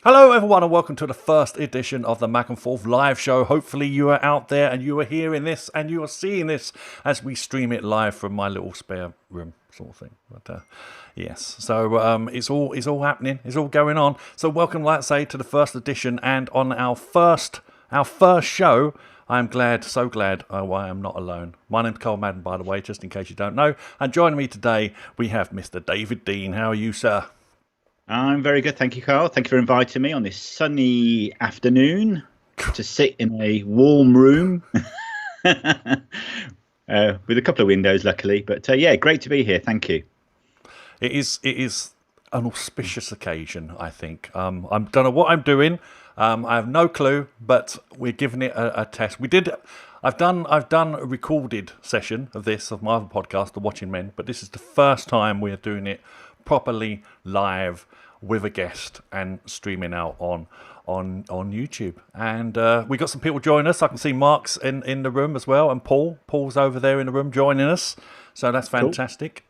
Hello everyone and welcome to the first edition of the Back and Forth live show. Hopefully you are out there and you are hearing this and you are seeing this as we stream it live from my little spare room sort of thing. But yes, so it's all happening, it's all going on. So welcome, like I say, to the first edition, and on our first show, I am so glad I am not alone. My name's Karl, by the way, just in case you don't know. And joining me today we have Mr. David Dean. How are you, sir? I'm very good, thank you, Karl. Thank you for inviting me on this sunny afternoon to sit in a warm room with a couple of windows, luckily. But yeah, great to be here. Thank you. It is an auspicious occasion, I think. I don't know what I'm doing. I have no clue, but we're giving it a test. I've done a recorded session of my other podcast, The Watching Men, but this is the first time we're doing it properly live with a guest and streaming out on YouTube. And we got some people joining us. I can see Mark's in the room as well, and Paul's over there in the room joining us. So that's fantastic.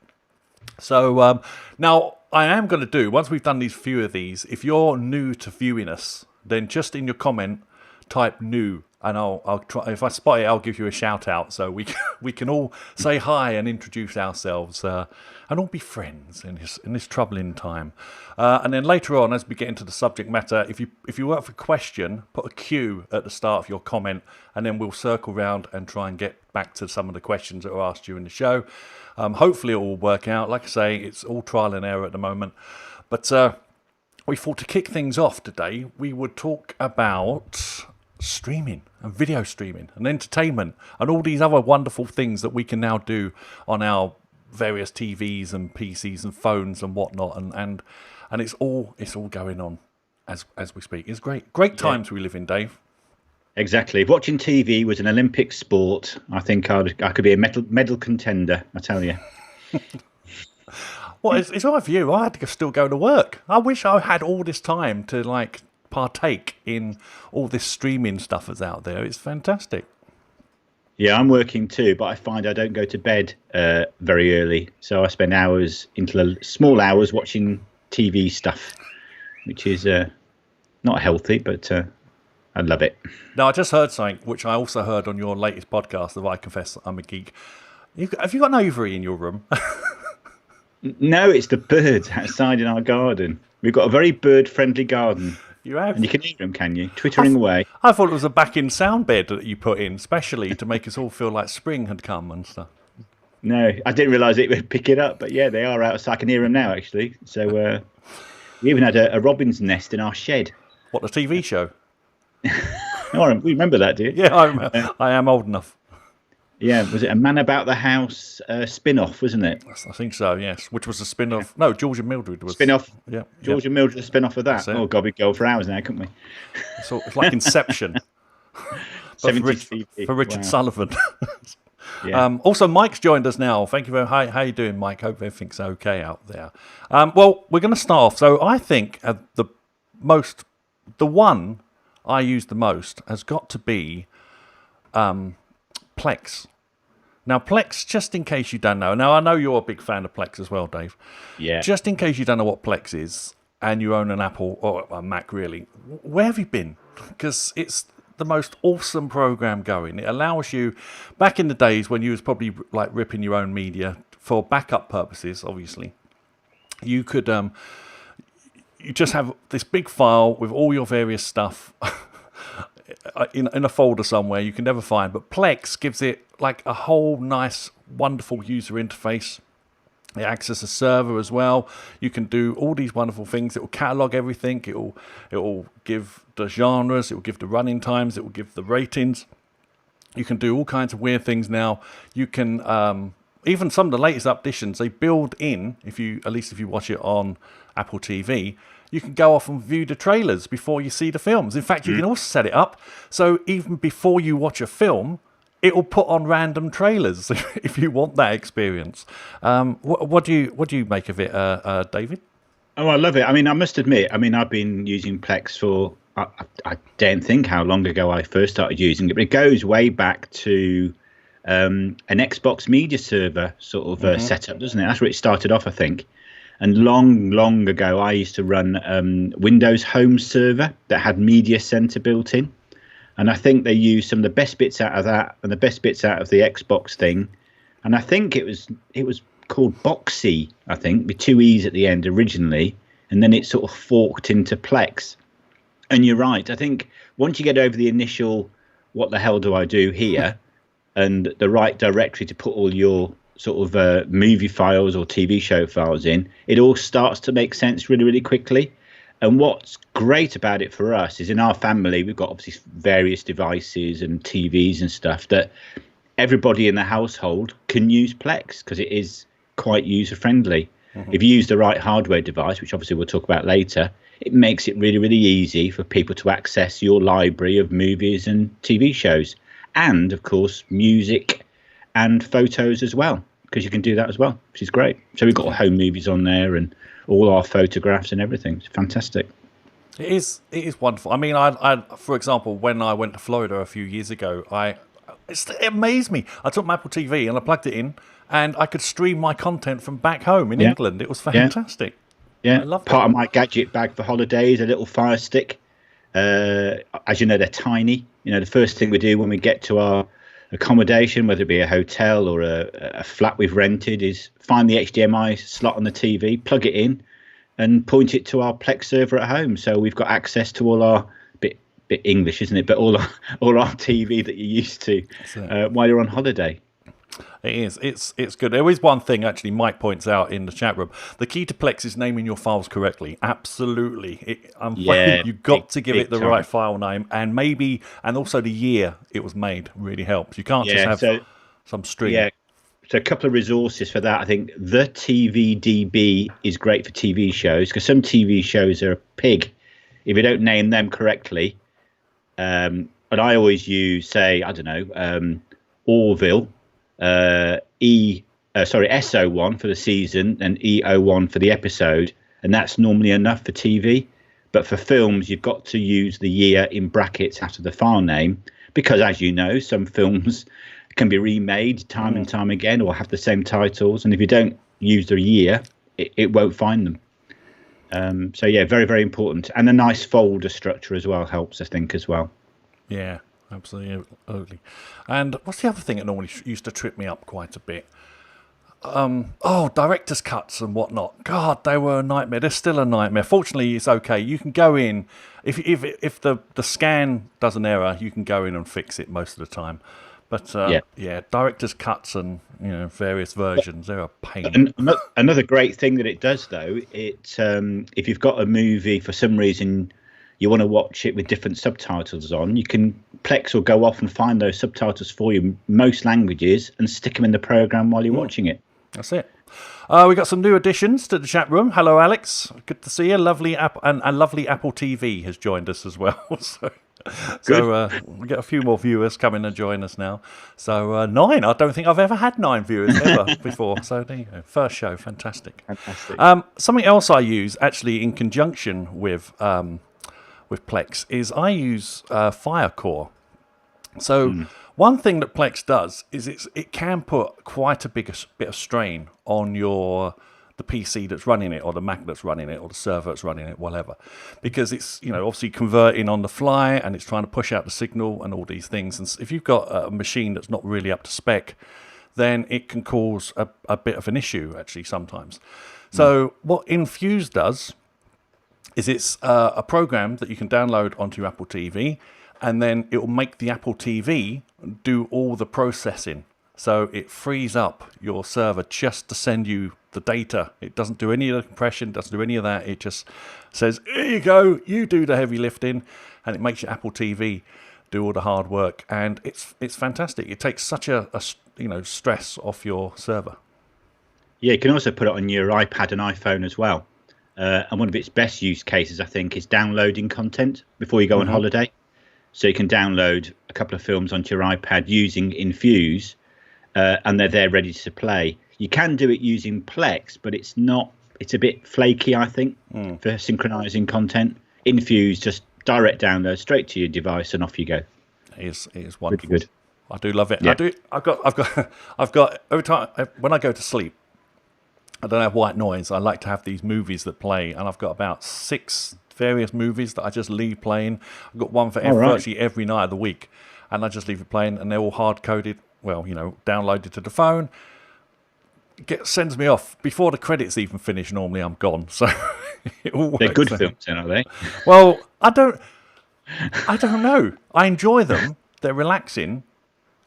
Cool. So now I am going to do, once we've done these few of these, if you're new to viewing us, then just in your comment type new, and I'll try. If I spot it, I'll give you a shout out, so we can all say hi and introduce ourselves, and all be friends in this troubling time. And then later on, as we get into the subject matter, if you have a question, put a Q at the start of your comment, and then we'll circle round and try and get back to some of the questions that were asked during the show. Hopefully, it will work out. Like I say, it's all trial and error at the moment, but we thought to kick things off today, we would talk about streaming and video streaming and entertainment and all these other wonderful things that we can now do on our various TVs and PCs and phones and whatnot, and it's all going on as we speak. It's great times we live in, Dave. Exactly. If watching TV was an Olympic sport, I think I could be a medal contender, I tell you. Well, it's all right for you. I had to still go to work. I wish I had all this time to partake in all this streaming stuff that's out there. It's fantastic. Yeah, I'm working too, but I find I don't go to bed very early, so I spend hours into small hours watching TV stuff, which is not healthy, but I love it. Now, I just heard something which I also heard on your latest podcast of I Confess I'm a Geek. Have you got an ovary in your room? No, it's the birds outside in our garden. We've got a very bird-friendly garden. You have? And you can hear them, can you? Twittering away. I thought it was a back-in sound bed that you put in, specially to make us all feel like spring had come and stuff. No, I didn't realise it would pick it up, but yeah, they are outside. I can hear them now, actually. So we even had a robin's nest in our shed. What, the TV show? Oh, we remember that, do you? Yeah, I remember. I am old enough. Yeah, was it a Man About the House spin-off, wasn't it? I think so, yes. Which was a spin-off. No, George and Mildred was... Spin-off? Yeah. George and Mildred, a spin-off of that. Oh, God, we'd go for hours now, couldn't we? So it's like Inception. For Richard Sullivan. Yeah. Also, Mike's joined us now. Thank you very much. How you doing, Mike? Hope everything's okay out there. Well, we're going to start off. So I think the one I use the most has got to be... Plex. Now, Plex, just in case you don't know. Now, I know you're a big fan of Plex as well, Dave. Yeah. Just in case you don't know what Plex is, and you own an Apple or a Mac, really, where have you been? Because it's the most awesome program going. It allows you, back in the days when you was probably like ripping your own media for backup purposes, obviously, you could, you just have this big file with all your various stuff. In a folder somewhere you can never find, but Plex gives it like a whole nice, wonderful user interface. It acts as a server as well. You can do all these wonderful things. It will catalog everything. It will give the genres. It will give the running times. It will give the ratings. You can do all kinds of weird things now. You can even some of the latest additions they build in. At least if you watch it on Apple TV. You can go off and view the trailers before you see the films. In fact, you can also set it up so even before you watch a film, it will put on random trailers if you want that experience. What do you make of it, David? Oh, I love it. I mean, I must admit, I've been using Plex for, I don't think how long ago I first started using it, but it goes way back to an Xbox media server sort of setup, doesn't it? That's where it started off, I think. And long ago, I used to run Windows Home Server that had Media Center built in. And I think they used some of the best bits out of that and the best bits out of the Xbox thing. And I think it was called Boxy, I think, with 2 E's at the end originally. And then it sort of forked into Plex. And you're right. I think once you get over the initial, what the hell do I do here? And the right directory to put all your sort of movie files or TV show files in, it all starts to make sense really, really quickly. And what's great about it for us is in our family, we've got obviously various devices and TVs and stuff that everybody in the household can use Plex because it is quite user friendly. Mm-hmm. If you use the right hardware device, which obviously we'll talk about later, it makes it really, really easy for people to access your library of movies and TV shows. And, of course, music and photos as well, because you can do that as well, which is great. So we've got home movies on there and all our photographs and everything. It's fantastic. It is wonderful. I mean, I for example, when I went to Florida a few years ago, it amazed me. I took my Apple TV and I plugged it in, and I could stream my content from back home in England. It was fantastic. Yeah, I loved part of my gadget bag for holidays, a little Fire Stick. As you know, they're tiny. You know, the first thing we do when we get to our accommodation, whether it be a hotel or a flat we've rented, is find the HDMI slot on the TV, plug it in, and point it to our Plex server at home. So we've got access to all our bit English, isn't it? But all our TV that you're used to while you're on holiday. It is. It's good. There is one thing, actually, Mike points out in the chat room. The key to Plex is naming your files correctly. Absolutely. You've got to give it the right file name, and also the year it was made really helps. You can't just have some string. Yeah. So a couple of resources for that. I think the TVDB is great for TV shows, because some TV shows are a pig if you don't name them correctly. But I always use, say, I don't know, Orville. SO1 for the season and EO1 for the episode, and that's normally enough for TV. But for films, you've got to use the year in brackets after the file name, because, as you know, some films can be remade time and time again or have the same titles, and if you don't use the year, it won't find them. So yeah, very, very important. And a nice folder structure as well helps, I think, as well. Yeah. Absolutely. And what's the other thing that normally used to trip me up quite a bit? Director's cuts and whatnot. God, they were a nightmare. They're still a nightmare. Fortunately, it's okay. You can go in. If the scan does an error, you can go in and fix it most of the time. But director's cuts and various versions, they're a pain. Another great thing that it does, though, if you've got a movie for some reason you want to watch it with different subtitles on, you can Plex will go off and find those subtitles for you in most languages and stick them in the program while you're watching it. That's it. We got some new additions to the chat room. Hello, Alex. Good to see you. Lovely Apple TV has joined us as well. So we get a few more viewers coming and join us now. So 9. I don't think I've ever had 9 viewers ever before. So there you go. First show. Fantastic. Something else I use actually in conjunction with Plex is I use Firecore. So one thing that Plex does is it can put quite a bit of strain on the PC that's running it, or the Mac that's running it, or the server that's running it, whatever, because it's obviously converting on the fly and it's trying to push out the signal and all these things. And if you've got a machine that's not really up to spec, then it can cause a bit of an issue actually sometimes. So what Infuse does is it's a program that you can download onto your Apple TV, and then it will make the Apple TV do all the processing. So it frees up your server just to send you the data. It doesn't do any of the compression, doesn't do any of that. It just says, here you go, you do the heavy lifting, and it makes your Apple TV do all the hard work. And it's fantastic. It takes such a stress off your server. Yeah, you can also put it on your iPad and iPhone as well. And one of its best use cases, I think, is downloading content before you go on holiday. So you can download a couple of films onto your iPad using Infuse, and they're there ready to play. You can do it using Plex, but it's a bit flaky, I think, for synchronizing content. Infuse, just direct download straight to your device, and off you go. It is wonderful. Pretty good. I do love it. Yeah. I've got every time when I go to sleep, I don't have white noise. I like to have these movies that play, and I've got about 6 various movies that I just leave playing. I've got one for virtually every night of the week, and I just leave it playing, and they're all hard-coded, downloaded to the phone. Sends me off. Before the credits even finish, normally I'm gone. So it all works. They're good films, then, are they? Well, I don't know. I enjoy them. They're relaxing.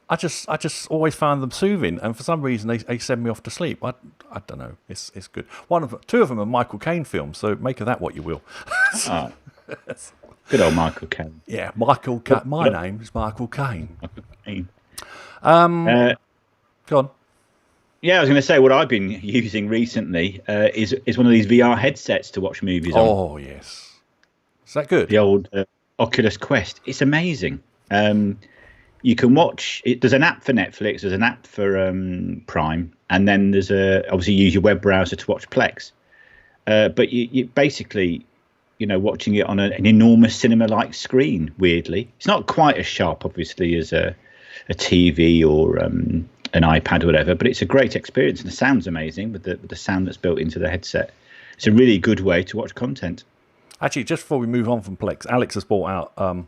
I just always found them soothing, and for some reason they send me off to sleep. I don't know. It's good. Two of them are Michael Caine films, so make of that what you will. Oh, good old Michael Caine. Yeah, Michael Caine. My name is Michael Caine. Michael Caine. Go on. Yeah, I was going to say what I've been using recently is one of these VR headsets to watch movies on. Oh yes, is that good? The old Oculus Quest. It's amazing. You can watch it. There's an app for Netflix. There's an app for Prime, and then there's obviously use your web browser to watch Plex. But you basically, watching it on an enormous cinema-like screen. Weirdly, it's not quite as sharp, obviously, as a TV or an iPad or whatever. But it's a great experience, and the sound's amazing with the sound that's built into the headset. It's a really good way to watch content. Actually, just before we move on from Plex, Alex has brought up a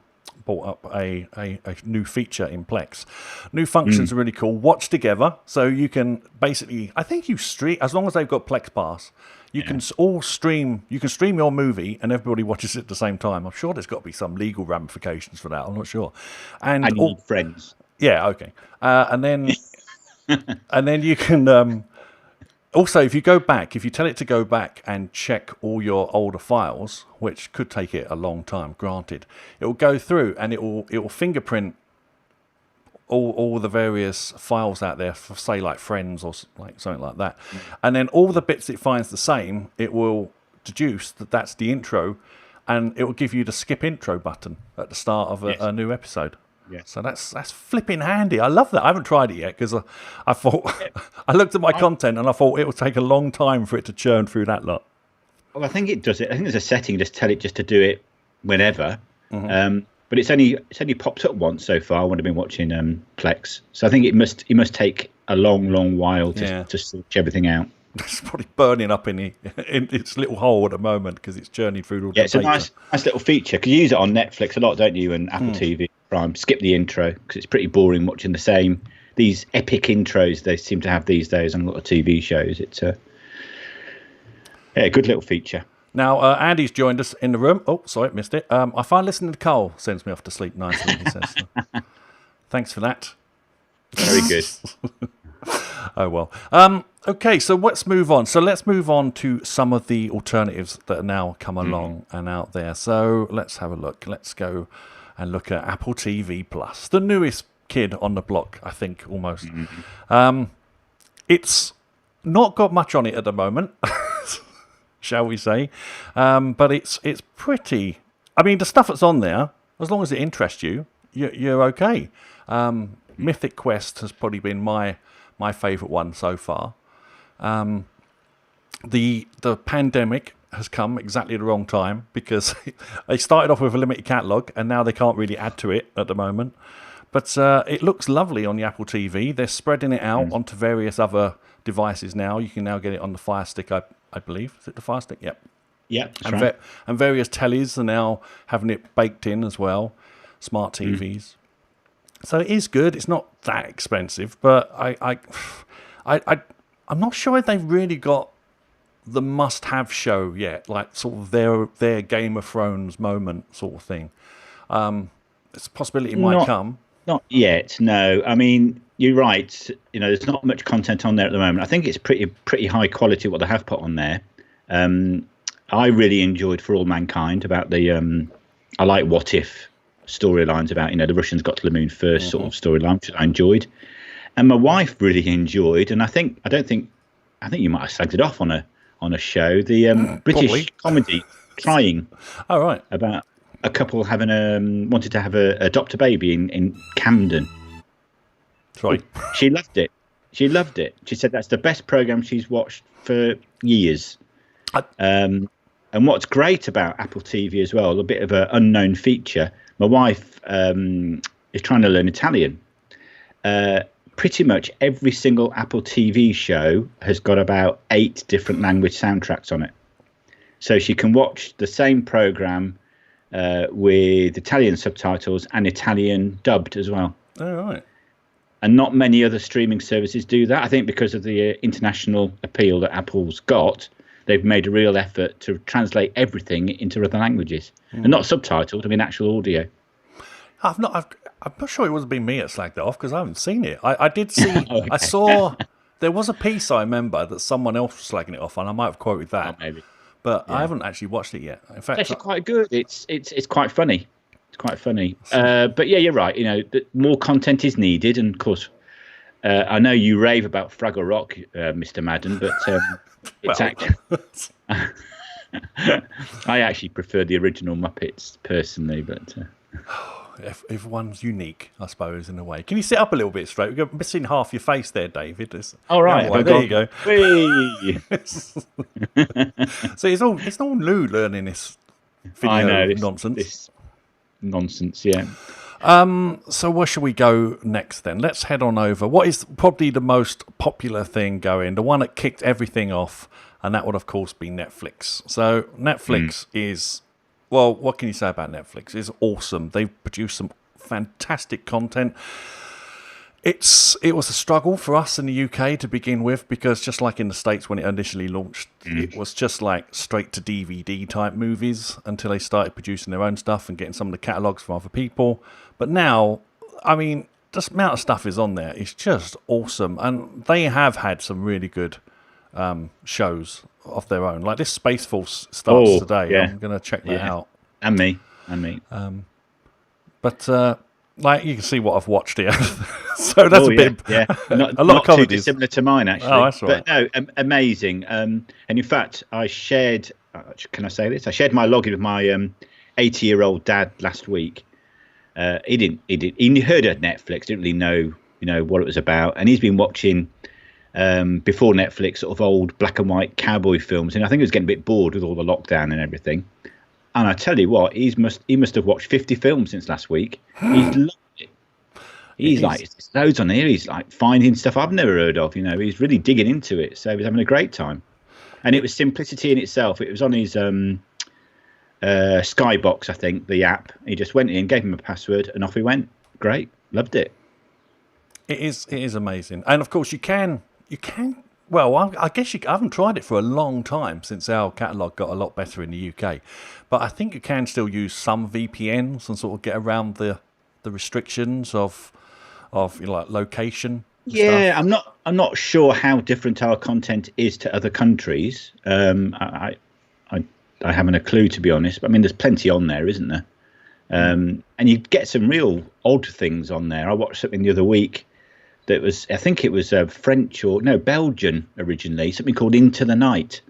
new feature in Plex. New functions are really cool. Watch together, so you can basically, I think you stream, as long as they've got Plex Pass, you can all stream. You can stream your movie, and everybody watches it at the same time. I'm sure there's got to be some legal ramifications for that. I'm not sure. And you need friends. Yeah, okay. And then and then you can. Also, if you tell it to go back and check all your older files, which could take it a long time, granted, it will go through and it will fingerprint all the various files out there for, say, like Friends or like something like that, and then all the bits it finds the same, it will deduce that that's the intro, and it will give you the skip intro button at the start of a new episode. Yeah. So that's flipping handy. I love that. I haven't tried it yet because I thought I looked at my content and I thought it would take a long time for it to churn through that lot. Well, I think it does it. I think there's a setting tell it just to do it whenever. But it's only popped up once so far when I've been watching Plex. So I think it must take a long while to switch everything out. It's probably burning up in its little hole at the moment because it's churning through all the data. It's a nice little feature because you use it on Netflix a lot, don't you? And Apple TV Prime. Skip the intro because it's pretty boring watching these epic intros they seem to have these days on a lot of TV shows. It's a good little feature. Now, Andy's joined us in the room. Oh, sorry, missed it. I find listening to Karl sends me off to sleep nicely, he says. Thanks for that. Very good. Oh, well. Okay, so let's move on. So let's move on to some of the alternatives that are now come along and out there. So let's have a look. Let's go and look at Apple TV Plus, the newest kid on the block, I think, almost. It's not got much on it at the moment, shall we say. But it's pretty... I mean, the stuff that's on there, as long as it interests you, you're okay. Mythic Quest has probably been my favourite one so far. The pandemic has come exactly at the wrong time because they started off with a limited catalogue and now they can't really add to it at the moment. But it looks lovely on the Apple TV. They're spreading it out onto various other devices now. You can now get it on the Fire Stick, I believe. Is it the Fire Stick? Yep. Yeah, that's right. And various tellies are now having it baked in as well. Smart TVs. So it is good. It's not that expensive, but I'm not sure if they've really got the must-have show yet, like sort of their Game of Thrones moment sort of thing. It's a possibility it might come. Not yet, no. I mean, you're right. There's not much content on there at the moment. I think it's pretty high quality what they have put on there. I really enjoyed For All Mankind about the I like What If storylines about the Russians got to the moon first sort of storyline, which I enjoyed, and my wife really enjoyed. And I think you might have slagged it off on a show, the British comedy Trying. Oh, right. About a couple having wanted to adopt a baby in Camden. That's right. She loved it. She said that's the best program she's watched for years. And what's great about Apple TV as well, a bit of an unknown feature. My wife is trying to learn Italian, but pretty much every single Apple TV show has got about 8 different language soundtracks on it. So she can watch the same program with Italian subtitles and Italian dubbed as well. Oh, right. And not many other streaming services do that. I think because of the international appeal that Apple's got, they've made a real effort to translate everything into other languages. And not subtitled, I mean actual audio. I'm not sure it wasn't been me that slagged it off because I haven't seen it. I did see, Okay. I saw, there was a piece I remember that someone else was slagging it off, and I might have quoted that. Oh, maybe. But I haven't actually watched it yet. In fact, It's actually quite good. It's quite funny. It's quite funny. But yeah, you're right. More content is needed, and of course, I know you rave about Fraggle Rock, Mr. Madden, but it's actually. I actually prefer the original Muppets personally, but. Everyone's unique, I suppose, in a way. Can you sit up a little bit straight? You're missing half your face there, David. All right. Oh, there you go. Whee! So it's all new learning this video I know, nonsense. This nonsense, yeah. So where should we go next then? Let's head on over. What is probably the most popular thing going? The one that kicked everything off, and that would, of course, be Netflix. So Netflix is... Well, what can you say about Netflix? It's awesome. They've produced some fantastic content. It was a struggle for us in the UK to begin with, because just like in the States when it initially launched, it was just like straight to DVD type movies until they started producing their own stuff and getting some of the catalogues from other people. But now, I mean, the amount of stuff is on there. It's just awesome. And they have had some really good shows of their own. Like this Space Force starts today. Yeah. I'm going to check that out. And me. But like you can see what I've watched here. So that's a bit. Yeah. Not, a lot not of comedies. too dissimilar to mine, actually. Oh, that's right. But no, amazing. And in fact, I shared. Can I say this? I shared my login with my 80-year-old dad last week. He heard of Netflix, didn't really know what it was about, and he's been watching. Before Netflix, sort of old black and white cowboy films, and I think he was getting a bit bored with all the lockdown and everything. And I tell you what, he must have watched 50 films since last week. He's loved it. He's like, there's loads on here. He's like finding stuff I've never heard of. He's really digging into it. So he's having a great time. And it was simplicity in itself. It was on his Skybox, I think, the app. He just went in, gave him a password, and off he went. Great, loved it. It is amazing, and of course you can. Well, I guess I haven't tried it for a long time since our catalogue got a lot better in the UK. But I think you can still use some VPNs and sort of get around the restrictions of like location. Yeah, stuff. I'm not sure how different our content is to other countries. I haven't a clue, to be honest. But I mean, there's plenty on there, isn't there? And you get some real odd things on there. I watched something the other week. That was, I think it was French Belgian originally, something called Into the Night,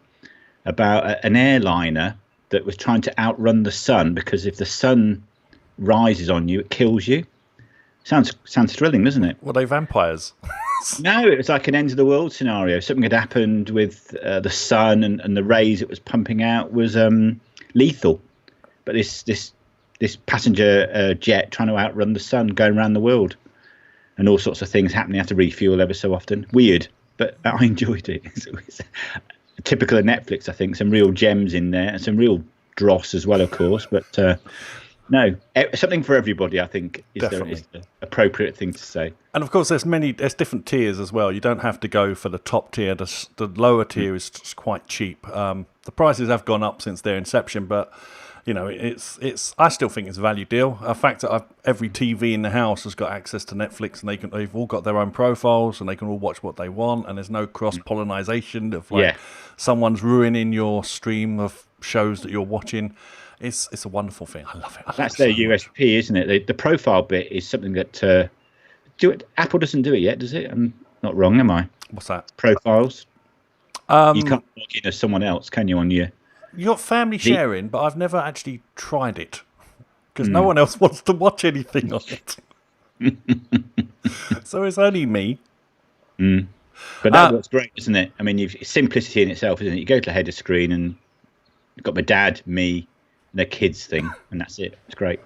about an airliner that was trying to outrun the sun, because if the sun rises on you, it kills you. Sounds thrilling, doesn't it? Were they vampires? No, it was like an end of the world scenario. Something had happened with the sun, and the rays it was pumping out was lethal. But this passenger jet trying to outrun the sun, going around the world. And all sorts of things happening. You have to refuel ever so often. Weird, but I enjoyed it. It's typical of Netflix, I think. Some real gems in there, and some real dross as well, of course. But no, something for everybody, I think, is the appropriate thing to say. And of course, there's different tiers as well. You don't have to go for the top tier. The lower tier is just quite cheap. The prices have gone up since their inception, but it's. I still think it's a value deal. The fact that every TV in the house has got access to Netflix, and they've all got their own profiles, and they can all watch what they want, and there's no cross pollination of someone's ruining your stream of shows that you're watching. It's a wonderful thing. I love it. That's their USP, isn't it? The profile bit is something that Apple doesn't do it yet, does it? I'm not wrong, am I? What's that? Profiles. You can't log in as someone else, can you? On your You got family sharing, but I've never actually tried it because no one else wants to watch anything on it. So it's only me. But that's what's great, isn't it? I mean, it's simplicity in itself, isn't it? You go to the header screen and you've got my dad, me, and the kids thing, and that's it. It's great.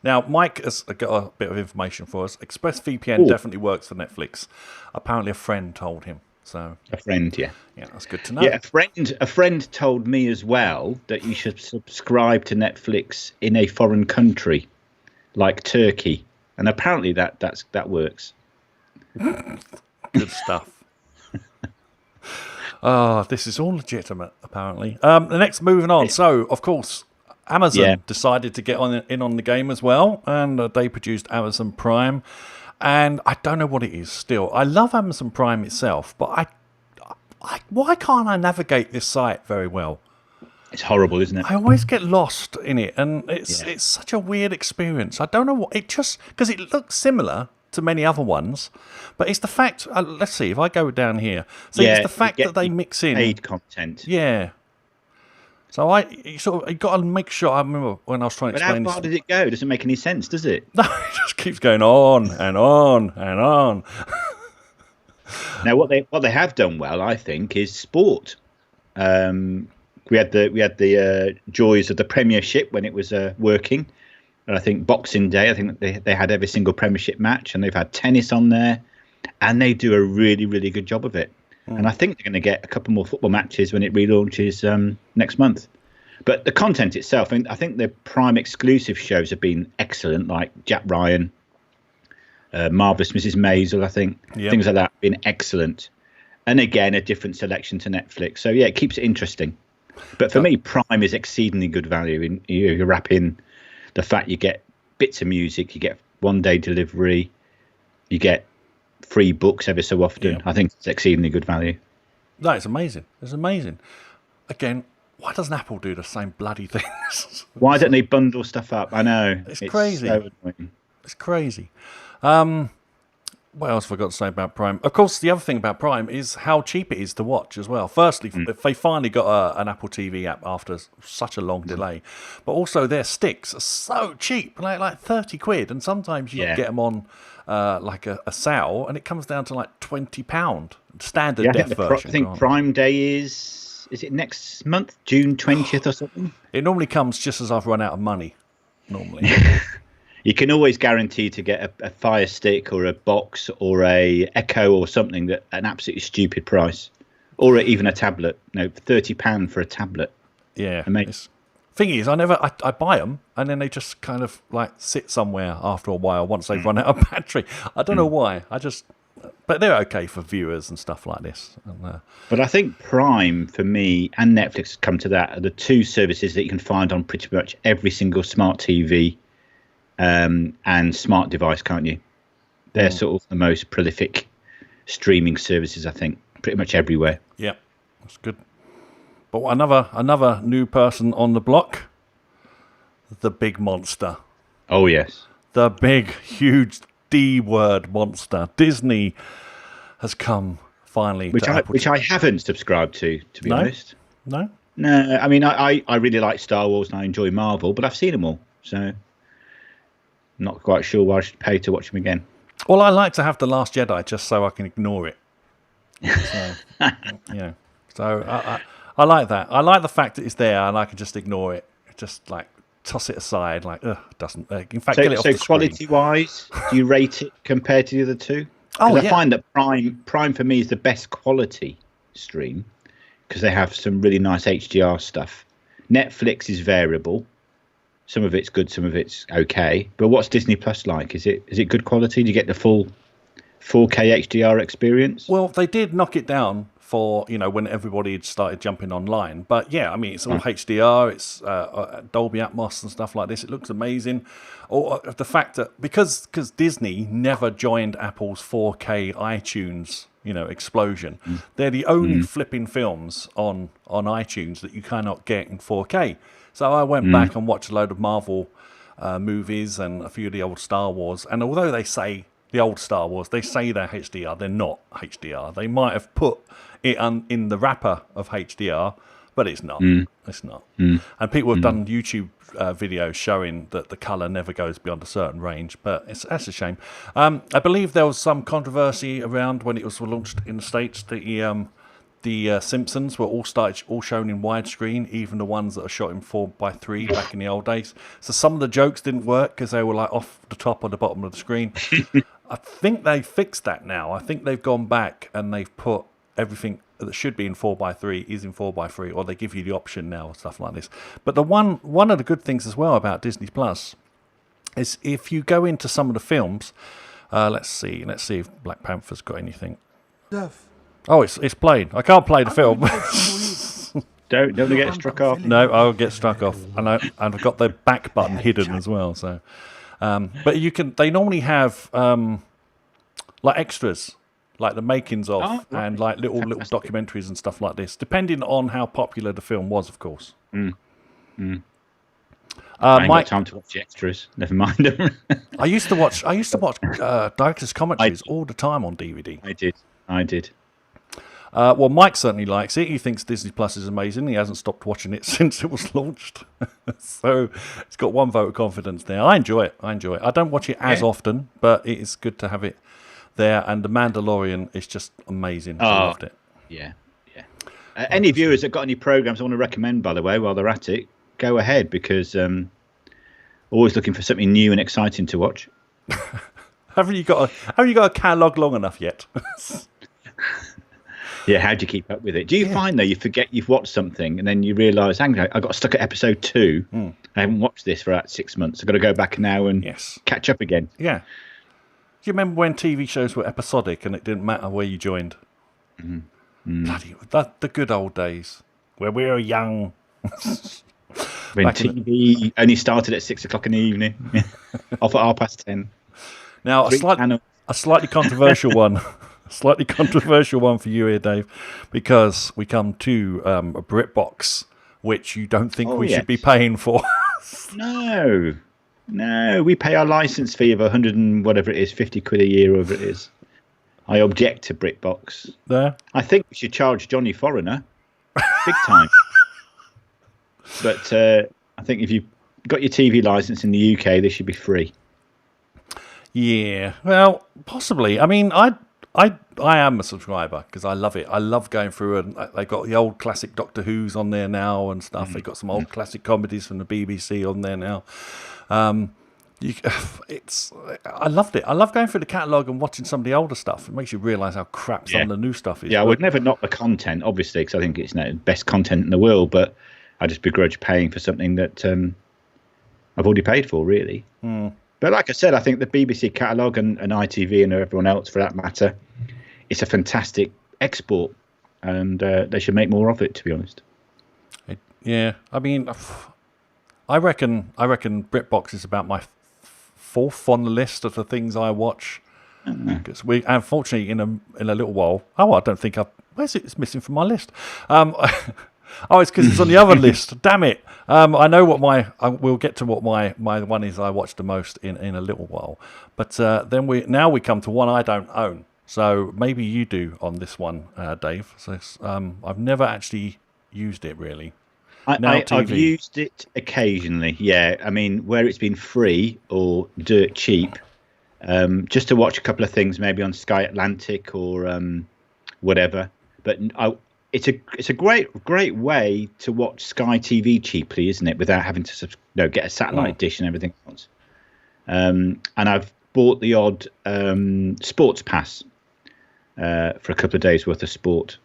Now, Mike has got a bit of information for us. ExpressVPN definitely works for Netflix. Apparently, a friend told him. So a friend, yeah, that's good to know. Yeah, a friend told me as well that you should subscribe to Netflix in a foreign country, like Turkey, and apparently that works. Good stuff. This is all legitimate, apparently. The next, moving on. So, of course, Amazon decided to get in on the game as well, and they produced Amazon Prime. And I don't know what it is still. I love Amazon Prime itself, but why can't I navigate this site very well? It's horrible, isn't it? I always get lost in it, and it's such a weird experience. I don't know what it just because it looks similar to many other ones, but it's the fact. Let's see if I go down here. So it's the fact that they mix in paid content. Yeah. So you got to make sure. I remember when I was trying to explain. But how far did it go? Doesn't make any sense, does it? No, it just keeps going on and on and on. Now, what they have done well, I think, is sport. We had the joys of the Premiership when it was working, and I think Boxing Day. I think they had every single Premiership match, and they've had tennis on there, and they do a really, really good job of it. And I think they're going to get a couple more football matches when it relaunches next month. But the content itself, I think the Prime exclusive shows have been excellent, like Jack Ryan, Marvelous Mrs. Maisel, I think. Things like that have been excellent. And again, a different selection to Netflix. So, yeah, it keeps it interesting. But for me, Prime is exceedingly good value. You wrap in the fact you get bits of music, you get one-day delivery, you get free books every so often. I think it's exceedingly good value. No, it's amazing. It's amazing. Again, why doesn't Apple do the same bloody things? Why don't they bundle stuff up? I know. It's crazy. So annoying. It's crazy. What else have I got to say about Prime? Of course, the other thing about Prime is how cheap it is to watch as well. Firstly, they finally got an Apple TV app after such a long delay. But also their sticks are so cheap, like 30 quid. And sometimes you get them on like a sale, and it comes down to like £20 standard def version. I think Prime Day is it next month, June 20th or something? It normally comes just as I've run out of money, normally. You can always guarantee to get a Fire Stick or a box or a Echo or something at an absolutely stupid price, or even a tablet. No, £30 for a tablet. Yeah. Thing is, I buy them and then they just kind of like sit somewhere after a while once they've run out of battery. I don't know why. But they're okay for viewers and stuff like this. But I think Prime, for me, and Netflix come to that, are the two services that you can find on pretty much every single smart TV and smart device, can't you? They're sort of the most prolific streaming services, I think, pretty much everywhere. Yeah, that's good. But another new person on the block, the big monster. Oh, yes. The big, huge D-word monster. Disney has come finally which to Apple I haven't subscribed to be honest. No? No, I mean, I really like Star Wars and I enjoy Marvel, but I've seen them all, so not quite sure why I should pay to watch them again. Well, I like to have The Last Jedi just so I can ignore it. So, I like that. I like the fact that it's there and I can just ignore it. Just like toss it aside. Like, doesn't. In fact, get it off the screen. Quality-wise, do you rate it compared to the other two? Oh, yeah. I find that Prime for me is the best quality stream because they have some really nice HDR stuff. Netflix is variable. Some of it's good, some of it's okay. But what's Disney Plus like? Is it good quality? Do you get the full 4K HDR experience? Well, they did knock it down for, when everybody had started jumping online. But yeah, I mean, it's all HDR, it's Dolby Atmos and stuff like this. It looks amazing. Or the fact that because Disney never joined Apple's 4K iTunes, explosion, they're the only flipping films on iTunes that you cannot get in 4K. So I went back and watched a load of Marvel movies and a few of the old Star Wars. And although they say the old Star Wars, they say they're HDR, they're not HDR. They might have put it in the wrapper of HDR, but it's not. It's not. And people have done YouTube videos showing that the colour never goes beyond a certain range, but that's a shame. I believe there was some controversy around when it was launched in the States. The Simpsons were all shown in widescreen, even the ones that are shot in 4:3 back in the old days. So some of the jokes didn't work because they were like off the top or the bottom of the screen. I think they fixed that now. I think they've gone back and they've put everything that should be in 4:3 is in 4:3, or they give you the option now and stuff like this. But the one of the good things as well about Disney Plus is if you go into some of the films. Let's see if Black Panther's got anything. Oh, it's played. I can't play the film. Don't get struck off. No, I'll get struck off. And I've got the back button hidden as well. So, but you can. They normally have like extras, like the makings of, and like little documentaries and stuff like this, depending on how popular the film was, of course. I ain't got time to watch the extras. Never mind them. I used to watch director's commentaries all the time on DVD. I did. Well, Mike certainly likes it. He thinks Disney Plus is amazing. He hasn't stopped watching it since it was launched. So it's got one vote of confidence there. I enjoy it. I don't watch it as often, but it is good to have it there. And The Mandalorian is just amazing. I loved it. Yeah. Any viewers that got any programs I want to recommend, by the way, while they're at it, go ahead, because always looking for something new and exciting to watch. Haven't you got a catalogue long enough yet? Yeah, how do you keep up with it? Do you find, though, you forget you've watched something and then you realise, hang on, I got stuck at episode 2. I haven't watched this for about 6 months. I've got to go back now and catch up again. Yeah. Do you remember when TV shows were episodic and it didn't matter where you joined? Bloody, the good old days where we were young. When TV only started at 6 o'clock in the evening, off at 10:30. Now, a slightly controversial one. Slightly controversial one for you here, Dave, because we come to a Britbox, which you don't think we should be paying for. No, we pay our license fee of 100 and whatever it is, 50 quid a year, whatever it is. I object to Britbox. There, I think we should charge Johnny Foreigner big time. But I think if you've got your TV license in the UK, they should be free. Yeah, well, possibly. I mean, I am a subscriber because I love it. I love going through, and they've got the old classic Doctor Who's on there now and stuff. They've got some old classic comedies from the BBC on there now. I loved it. I love going through the catalogue and watching some of the older stuff. It makes you realise how crap some of the new stuff is. Yeah, I would never knock the content, obviously, because I think it's the best content in the world, but I just begrudge paying for something that I've already paid for, really. But like I said, I think the BBC catalogue and ITV and everyone else, for that matter, it's a fantastic export, and they should make more of it, to be honest. Yeah, I mean, I reckon Britbox is about my fourth on the list of the things I watch. Because we, unfortunately, in a little while. Oh, I don't think where's it? It's missing from my list. Oh, it's because it's on the other list. Damn it! I know what we'll get to what my one is. I watch the most in a little while, but then we come to one I don't own. So maybe you do on this one, Dave. So I've never actually used it really. I've used it occasionally. Yeah, I mean where it's been free or dirt cheap, just to watch a couple of things, maybe on Sky Atlantic or whatever. But it's a great way to watch Sky TV cheaply, isn't it? Without having to get a satellite dish and everything else. And I've bought the odd sports pass for a couple of days worth of sport.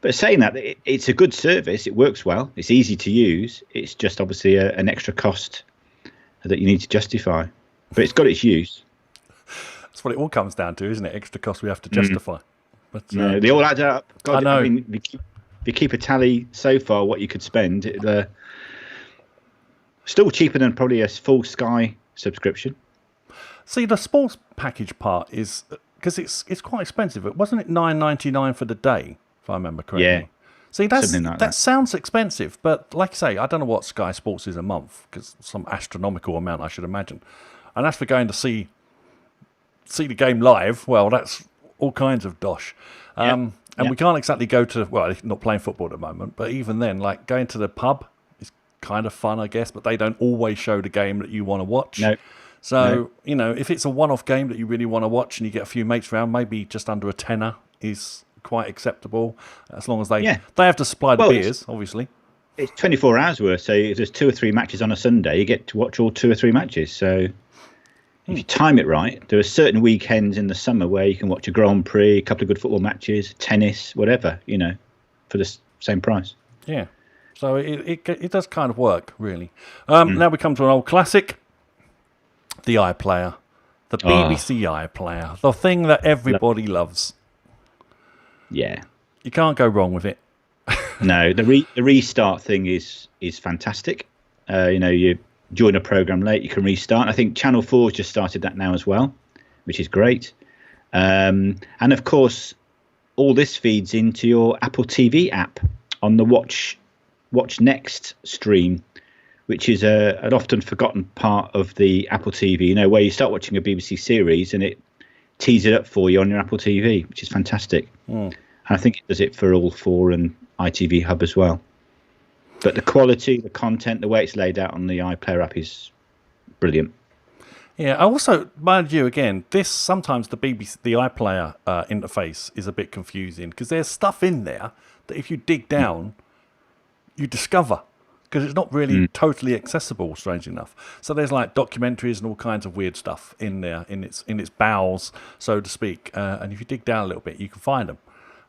But saying that, it's a good service. It works well. It's easy to use. It's just obviously an extra cost that you need to justify. But it's got its use. That's what it all comes down to, isn't it? Extra cost we have to justify. But, they all add up. God, I know. I mean, if you keep a tally so far, what you could spend, still cheaper than probably a full Sky subscription. See, the sports package part is because it's quite expensive. Wasn't it $9.99 for the day, if I remember correctly? Yeah. See, that sounds expensive, but like I say, I don't know what Sky Sports is a month, because some astronomical amount, I should imagine. And as for going to see the game live, well, that's all kinds of dosh. And we can't exactly go to, well, not playing football at the moment, but even then, like going to the pub is kind of fun, I guess, but they don't always show the game that you want to watch. No. So, if it's a one-off game that you really want to watch and you get a few mates around, maybe just under a tenner is quite acceptable, as long as they Yeah. they have to supply the Well, beers, obviously. It's 24 hours worth. So if there's 2 or 3 matches on a Sunday, you get to watch all 2 or 3 matches. So if you time it right, there are certain weekends in the summer where you can watch a Grand Prix, a couple of good football matches, tennis, whatever, for the same price. Yeah. So it does kind of work, really. Now we come to an old classic, the iPlayer. The BBC iPlayer. The thing that everybody loves. Yeah. You can't go wrong with it. No, the restart thing is fantastic. You join a program late, you can restart. I think Channel 4's just started that now as well, which is great. And of course, all this feeds into your Apple TV app on the Watch Next stream, which is an often forgotten part of the Apple TV. Where you start watching a BBC series and it tees it up for you on your Apple TV, which is fantastic. And I think it does it for All 4 and ITV Hub as well. But the quality, the content, the way it's laid out on the iPlayer app is brilliant. Yeah, I also, mind you, again, sometimes the iPlayer interface is a bit confusing because there's stuff in there that if you dig down, you discover, because it's not really totally accessible, strangely enough. So there's like documentaries and all kinds of weird stuff in there, in its bowels, so to speak. And if you dig down a little bit, you can find them.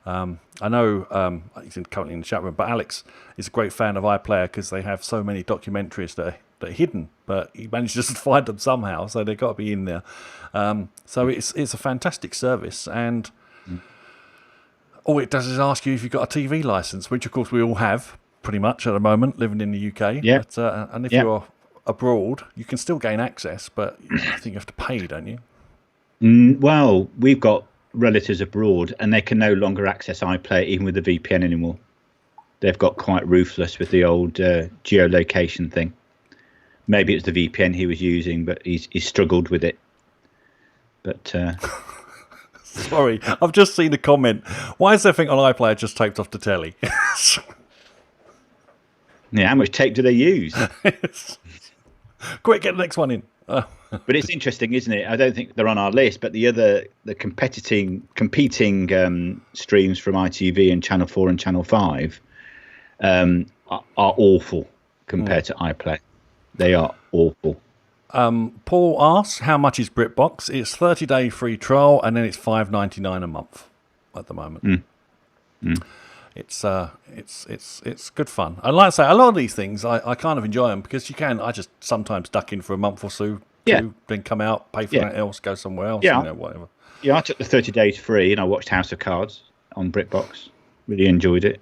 I know he's currently in the chat room, but Alex is a great fan of iPlayer because they have so many documentaries that are hidden, but he manages to find them somehow, so they've got to be in there. So it's a fantastic service, and all it does is ask you if you've got a TV license, which of course we all have pretty much at the moment, living in the UK. Yeah. But, and if you're abroad, you can still gain access, but I think you have to pay, don't you? Well, we've got relatives abroad and they can no longer access iPlayer even with the VPN anymore. They've got quite ruthless with the old geolocation thing. Maybe it's the VPN he was using, but he's struggled with it. But sorry, I've just seen a comment. Why is everything on iPlayer just taped off the telly? Yeah, how much tape do they use? Quick, get the next one in. But it's interesting, isn't it? I don't think they're on our list, but the competing streams from ITV and Channel 4 and Channel 5 are awful compared to iPlayer. They are awful. Paul asks, how much is Britbox? It's 30-day free trial, and then it's $5.99 a month at the moment. It's good fun. And like I say, a lot of these things I kind of enjoy them because I just sometimes duck in for a month or so, then come out, pay for something else, go somewhere else, whatever. Yeah, I took the 30 days free and I watched House of Cards on Britbox. Really enjoyed it.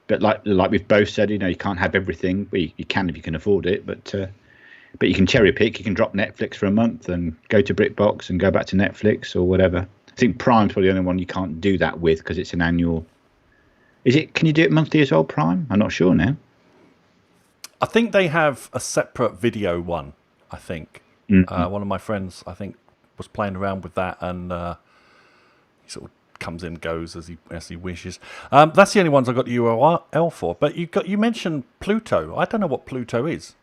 But like we've both said, you can't have everything. Well, you can if you can afford it, but you can cherry pick. You can drop Netflix for a month and go to Britbox and go back to Netflix or whatever. I think Prime's probably the only one you can't do that with because it's an annual. Can you do it monthly as well, Prime? I'm not sure now. I think they have a separate video one, I think. One of my friends, I think, was playing around with that, and he sort of comes in, goes as he wishes. That's the only ones I got the URL for. But you mentioned Pluto. I don't know what Pluto is.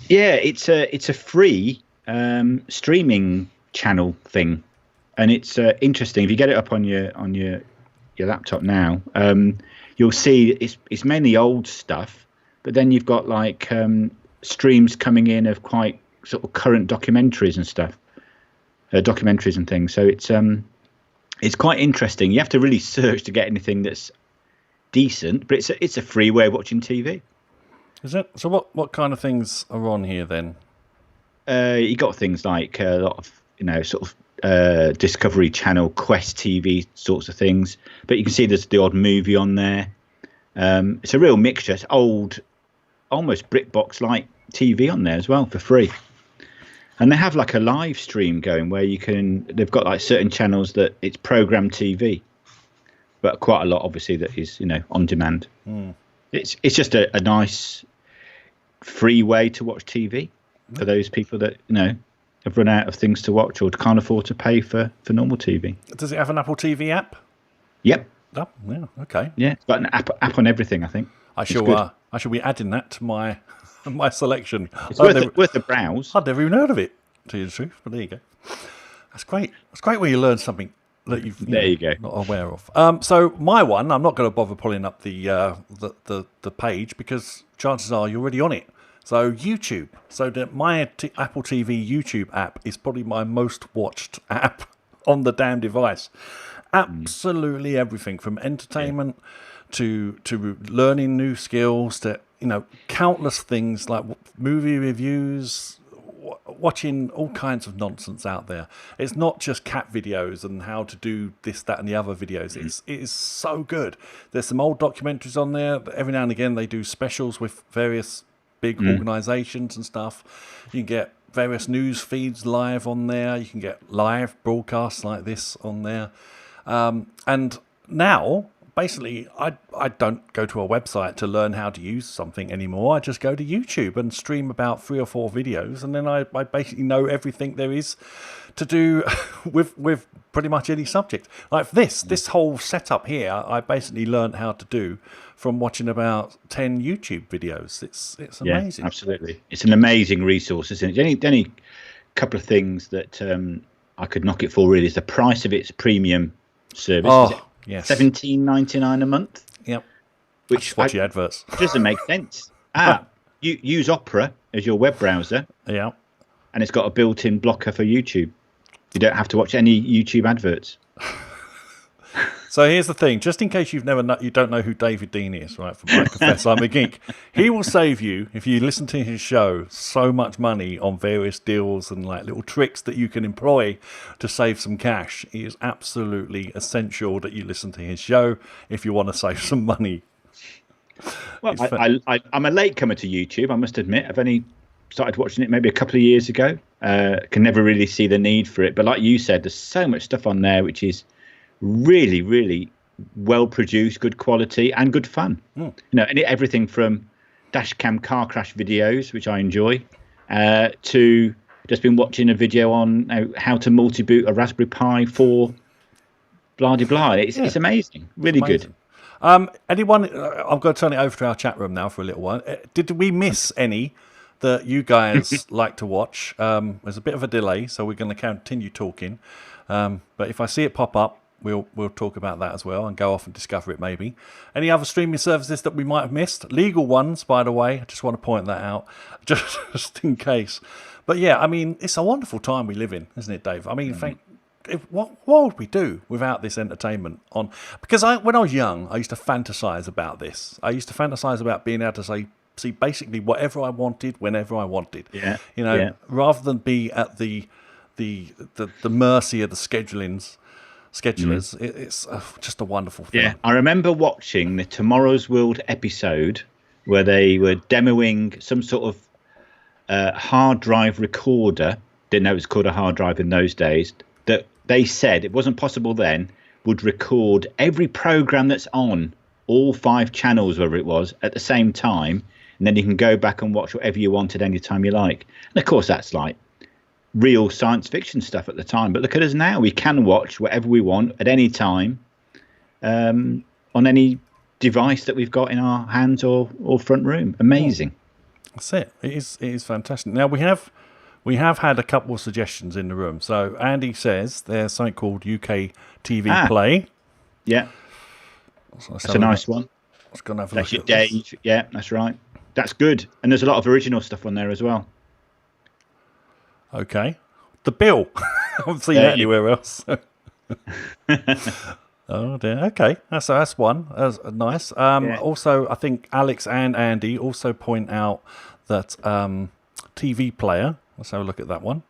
Yeah, it's a free streaming channel thing, and it's interesting. If you get it up on your laptop now, you'll see it's mainly old stuff, but then you've got like streams coming in of quite sort of current documentaries and stuff, documentaries and things. So it's quite interesting. You have to really search to get anything that's decent, but it's a free way of watching TV. Is it? So what kind of things are on here then? You got things like a lot of sort of Discovery Channel, Quest TV sorts of things, but you can see there's the odd movie on there. It's a real mixture. It's old, almost Britbox like TV on there as well for free. And they have like a live stream going where they've got like certain channels that it's programmed TV, but quite a lot obviously that is on demand. It's just a nice free way to watch TV for those people that have run out of things to watch or can't afford to pay for normal TV. Does it have an Apple TV app? Yep. Oh, yeah. Okay. Yeah, it's got an app on everything. I think I shall be adding that to my selection. It's worth a browse. I'd never even heard of it, to tell you the truth, but there you go. That's great. It's great when you learn something that you've There you go. not aware of. So my one, I'm not going to bother pulling up the page because chances are you're already on it. So YouTube. So my Apple TV YouTube app is probably my most watched app on the damn device. Absolutely everything from entertainment to learning new skills to countless things like movie reviews, watching all kinds of nonsense out there. It's not just cat videos and how to do this, that, and the other videos. It is so good. There's some old documentaries on there. Every now and again, they do specials with various big organisations and stuff. You can get various news feeds live on there. You can get live broadcasts like this on there. And now, basically, I don't go to a website to learn how to use something anymore. I just go to YouTube and stream about 3 or 4 videos, and then I basically know everything there is to do with pretty much any subject. Like this whole setup here, I basically learned how to do from watching about 10 YouTube videos. It's amazing. Yeah, absolutely. It's an amazing resource, isn't it? The only couple of things that I could knock it for really is the price of its premium service. Oh, yes. $17.99 a month. Yep. Which watch the adverts. Doesn't make sense. You use Opera as your web browser. Yeah. And it's got a built-in blocker for YouTube. You don't have to watch any YouTube adverts. So here's the thing, just in case you don't know who David Dean is, right? From I Confess I'm a Geek, he will save you, if you listen to his show, so much money on various deals and like little tricks that you can employ to save some cash. It is absolutely essential that you listen to his show if you want to save some money. Well, I'm a latecomer to YouTube, I must admit. I've only started watching it maybe a couple of years ago. Can never really see the need for it, but like you said, there's so much stuff on there which is really, really well produced, good quality, and good fun. Everything from dash cam car crash videos, which I enjoy, to just been watching a video on how to multi-boot a Raspberry Pi 4, blah de blah. It's amazing, really good. Anyone? I'm going to turn it over to our chat room now for a little while. Did we miss any that you guys like to watch? There's a bit of a delay, so we're going to continue talking. But if I see it pop up, we'll talk about that as well and go off and discover it maybe. Any other streaming services that we might have missed? Legal ones, by the way. I just want to point that out, just in case. But yeah, I mean, it's a wonderful time we live in, isn't it, Dave? I mean, what would we do without this entertainment on? Because when I was young, I used to fantasize about this. I used to fantasize about being able to see basically whatever I wanted, whenever I wanted. Rather than be at the mercy of the schedulers. It's just a wonderful thing. Yeah, I remember watching the Tomorrow's World episode where they were demoing some sort of hard drive recorder. Didn't know it was called a hard drive in those days. That they said it wasn't possible then, would record every program that's on all 5 channels, wherever it was, at the same time, and then you can go back and watch whatever you want at any time you like. And of course, that's like real science fiction stuff at the time, but look at us now. We can watch whatever we want at any time on any device that we've got in our hands or front room. Amazing. That's it. It is fantastic. Now we have had a couple of suggestions in the room. So Andy says there's something called UK TV Play. Yeah, that's a nice one. Let's go and have a look look at Dave. this. Yeah, that's right. That's good, and there's a lot of original stuff on there as well. Okay. The Bill. I haven't seen that anywhere else. Oh dear. Okay. That's one. That's nice. Also, I think Alex and Andy also point out that TV Player. Let's have a look at that one.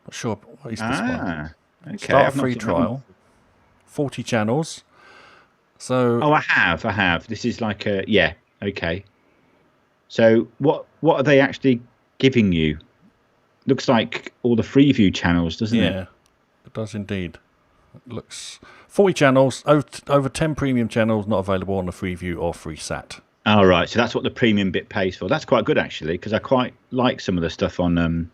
Not sure what is this one. Okay. Start a free trial. 40 channels. So. Oh, I have. This is like a okay. So what are they actually giving you? Looks like all the Freeview channels, doesn't it? Yeah, it does indeed. It looks 40 channels, over 10 premium channels not available on the Freeview or FreeSat. All right, so that's what the premium bit pays for. That's quite good, actually, because I quite like some of the stuff on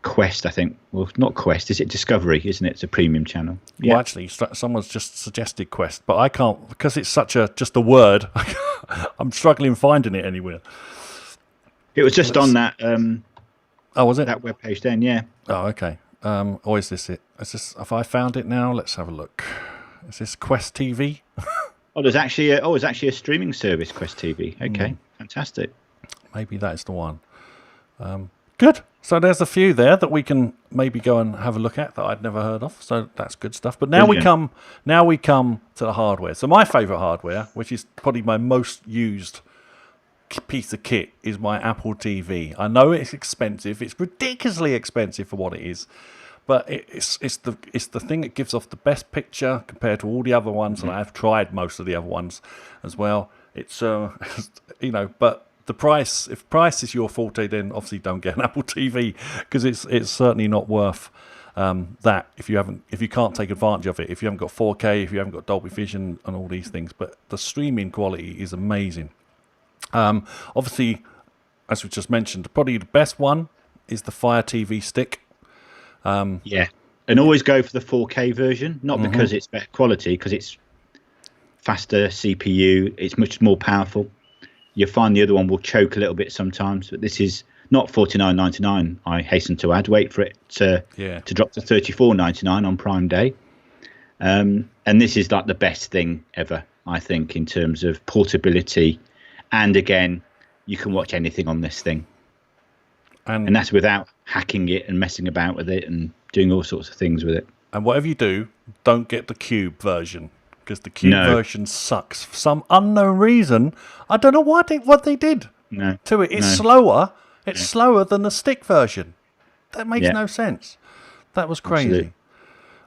Quest, I think. Well, not Quest, is it Discovery, isn't it? It's a premium channel. Yeah. Well, actually, someone's just suggested Quest, but I can't, because it's just a word, I'm struggling finding it anywhere. It was just on that... oh, was it? That webpage then, yeah. Oh, okay. Or is this it? Is this? Have I found it now? Let's have a look. Is this Quest TV? Oh, there's actually a streaming service, Quest TV. Okay, fantastic. Maybe that is the one. Good. So there's a few there that we can maybe go and have a look at that I'd never heard of. So that's good stuff. But now we come to the hardware. So my favourite hardware, which is probably my most used piece of kit, is my Apple TV. I know it's expensive. It's ridiculously expensive for what it is. But it's the thing that gives off the best picture compared to all the other ones, and I've tried most of the other ones as well. It's but the price, if price is your forte, then obviously don't get an Apple TV, because it's certainly not worth that if you can't take advantage of it, if you haven't got 4K, if you haven't got Dolby Vision and all these things. But the streaming quality is amazing. Obviously, as we just mentioned, probably the best one is the Fire TV Stick. And always go for the 4K version, not because it's better quality, because it's faster CPU, it's much more powerful. You'll find the other one will choke a little bit sometimes, but this is not $49.99. I hasten to add. Wait for it to drop to $34.99 on Prime Day. And this is like the best thing ever, I think, in terms of portability. And again, you can watch anything on this thing. And that's without hacking it and messing about with it and doing all sorts of things with it. And whatever you do, don't get the Cube version, because the Cube version sucks for some unknown reason. I don't know what they did to it. It's slower. It's slower than the stick version. That makes no sense. That was crazy.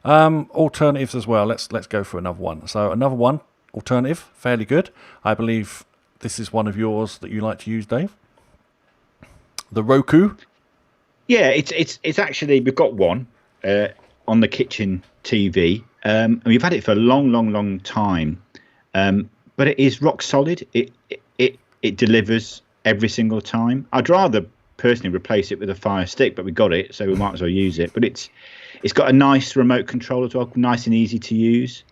Alternatives as well. Let's go for another one. So another one, alternative, fairly good. I believe this is one of yours that you like to use, Dave. The Roku. Yeah, it's actually, we've got one on the kitchen TV. And we've had it for a long time, but it is rock solid. It delivers every single time. I'd rather personally replace it with a Fire Stick, but we got it, so we might as well use it. But it's got a nice remote control as well, nice and easy to use.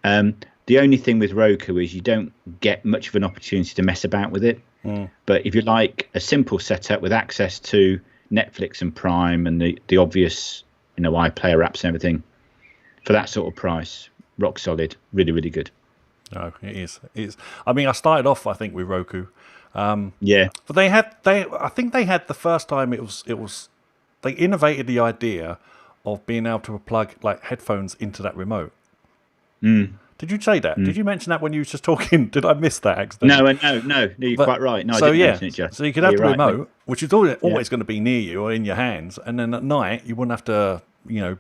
The only thing with Roku is you don't get much of an opportunity to mess about with it. But if you like a simple setup with access to Netflix and Prime and the obvious, iPlayer apps and everything, for that sort of price, rock solid, really, really good. No, it is. I mean, I started off, I think, with Roku. But I think they had the first time it was they innovated the idea of being able to plug like headphones into that remote. Did you say that? Did you mention that when you were just talking? Did I miss that accidentally? No, you're quite right. No, so I didn't mention it, Jeff. So you could have the remote, which is always going to be near you or in your hands, and then at night you wouldn't have to,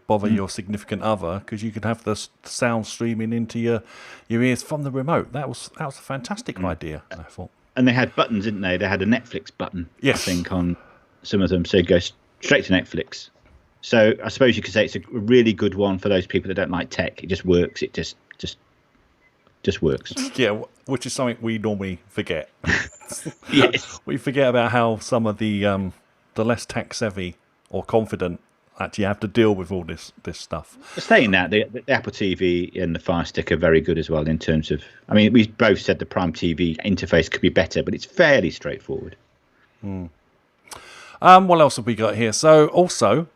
bother your significant other, because you could have the sound streaming into your ears from the remote. That was a fantastic idea, I thought. And they had buttons, didn't they? They had a Netflix button, yes, I think, on some of them, so it goes straight to Netflix. So I suppose you could say it's a really good one for those people that don't like tech. It just works. It just works. Yeah, which is something we normally forget. Yes, we forget about how some of the less tech savvy or confident actually have to deal with all this stuff. Saying that, the Apple TV and the Fire Stick are very good as well in terms of. I mean, we both said the Prime TV interface could be better, but it's fairly straightforward. What else have we got here? So also,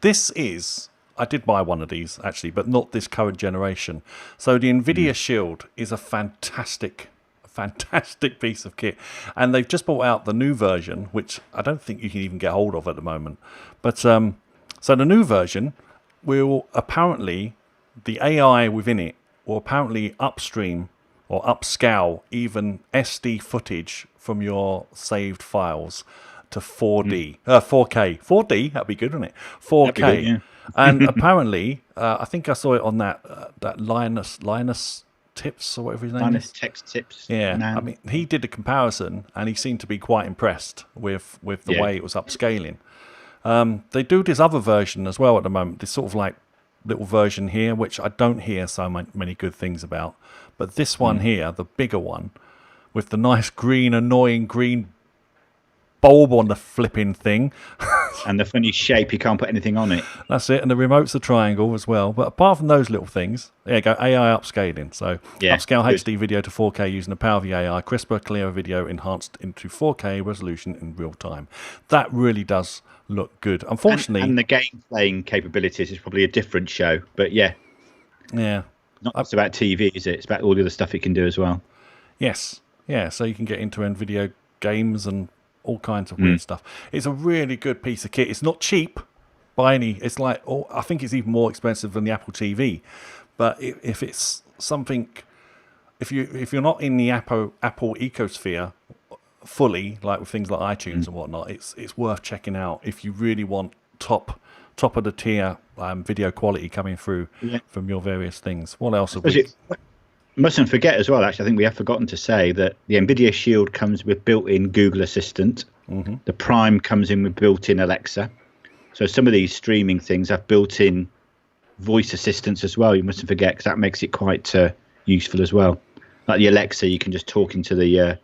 this is. I did buy one of these, actually, but not this current generation. So the NVIDIA Shield is a fantastic piece of kit. And they've just brought out the new version, which I don't think you can even get hold of at the moment. But so the new version will apparently, the AI within it will apparently upstream or upscale even SD footage from your saved files to 4K. 4D, that'd be good, wouldn't it? 4K. Good, yeah. And apparently, I think I saw it on that Linus Tips or whatever his name Linus is. Tech Tips. Yeah, man. I mean, he did a comparison, and he seemed to be quite impressed with the way it was upscaling. They do this other version as well at the moment. This sort of like little version here, which I don't hear so many good things about. But this one here, the bigger one, with the nice green, annoying green bulb on the flipping thing. And the funny shape, you can't put anything on it. That's it. And the remote's a triangle as well. But apart from those little things, there you go, AI upscaling. So upscale good. HD video to 4K using the power of the AI, crisper, clearer video enhanced into 4K resolution in real time. That really does look good. Unfortunately... And the game playing capabilities is probably a different show. But yeah. Not just about TV, is it? It's about all the other stuff it can do as well. Yes. Yeah, so you can get end-to-end video games and all kinds of weird stuff. It's a really good piece of kit. It's not cheap by any... It's like... I think it's even more expensive than the Apple TV. But if it's something... If you're not in the Apple ecosphere fully, like with things like iTunes and whatnot, it's worth checking out if you really want top of the tier video quality coming through from your various things. What else have we... Mustn't forget as well, actually, I think we have forgotten to say that the NVIDIA Shield comes with built-in Google Assistant. The Prime comes in with built-in Alexa. So some of these streaming things have built-in voice assistants as well. You mustn't forget, because that makes it quite useful as well. Like the Alexa, you can just talk into the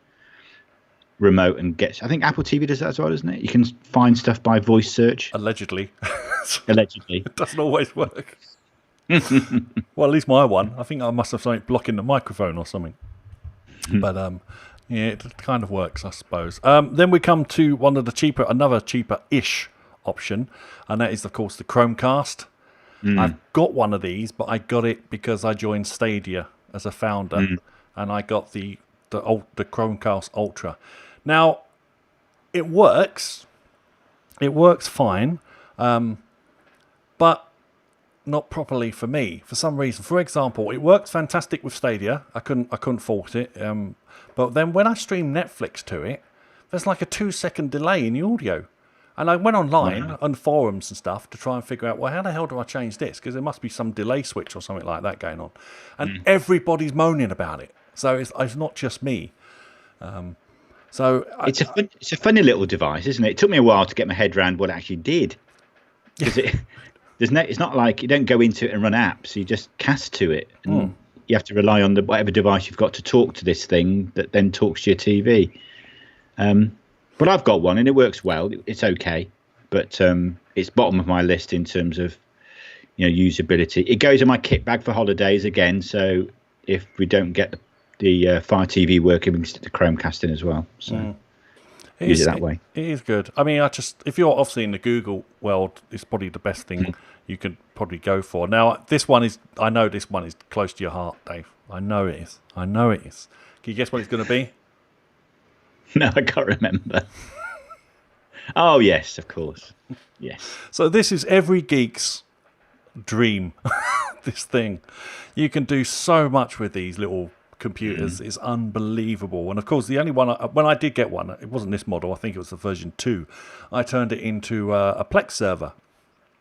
remote and get... I think Apple TV does that as well, doesn't it? You can find stuff by voice search. Allegedly. It doesn't always work. Well, at least my one. I think I must have something blocking the microphone or something. But it kind of works, I suppose. Then we come to another cheaper-ish option, and that is, of course, the Chromecast. I've got one of these, but I got it because I joined Stadia as a founder, and I got the Chromecast Ultra. Now, it works. It works fine, but not properly for me for some reason. For example, it works fantastic with Stadia. I couldn't fault it. But then when I stream Netflix to it, there's like a 2-second delay in the audio. And I went online on forums and stuff to try and figure out, well, how the hell do I change this? Because there must be some delay switch or something like that going on. And everybody's moaning about it. So it's not just me. It's a funny little device, isn't it? It took me a while to get my head around what it actually did. Because it's not like you don't go into it and run apps. You just cast to it. And you have to rely on whatever device you've got to talk to this thing that then talks to your TV. But I've got one and it works well. It's okay. But it's bottom of my list in terms of usability. It goes in my kit bag for holidays again. So if we don't get the Fire TV working, we can stick the Chromecast in as well. So use it that way. It is good. I mean, if you're obviously in the Google world, it's probably the best thing you could probably go for. Now, I know this one is close to your heart, Dave. I know it is. Can you guess what it's going to be? No, I can't remember. Oh, yes, of course. Yes. So this is every geek's dream, this thing. You can do so much with these little computers. It's unbelievable. And of course, the only one when I did get one, it wasn't this model. I think it was the version 2. I turned it into a Plex server.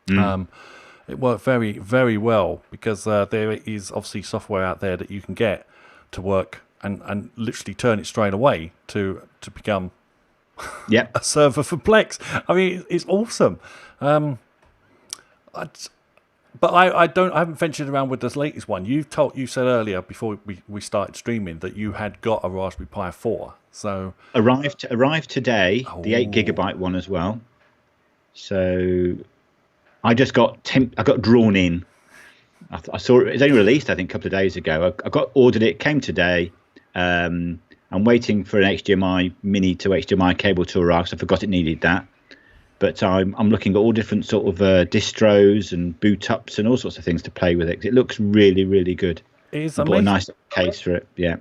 It worked very, very well because there is obviously software out there that you can get to work and literally turn it straight away to become a server for Plex. I mean, it's awesome. But I haven't ventured around with this latest one. You said earlier before we started streaming that you had got a Raspberry Pi 4. So arrived today, the 8 gigabyte one as well. So I just got drawn in. I saw it was only released I think a couple of days ago. I got ordered it, came today. I'm waiting for an HDMI mini to HDMI cable to arrive because I forgot it needed that. But I'm looking at all different sort of distros and boot ups and all sorts of things to play with it. It looks really, really good. It is amazing. I bought a nice case for it. Yeah,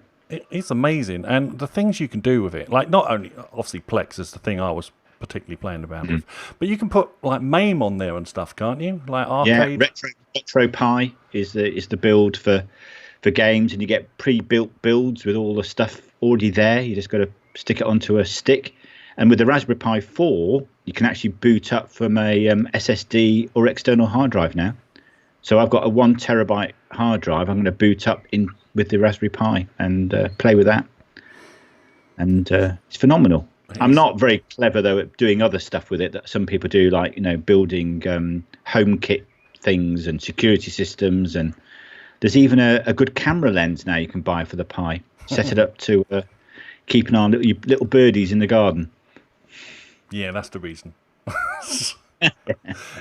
it's amazing, and the things you can do with it, like not only obviously Plex is the thing I was particularly playing around with, but you can put like MAME on there and stuff, can't you? Like arcade. Yeah, Retro Pi is the build for games, and you get pre-built builds with all the stuff already there. You just got to stick it onto a stick. And with the Raspberry Pi 4, you can actually boot up from a SSD or external hard drive now. So I've got a 1 terabyte hard drive. I'm going to boot up in with the Raspberry Pi and play with that. And it's phenomenal. I'm not very clever, though, at doing other stuff with it that some people do, like, building HomeKit things and security systems. And there's even a good camera lens now you can buy for the Pi. Set it up to keep an eye on little birdies in the garden. Yeah, that's the reason.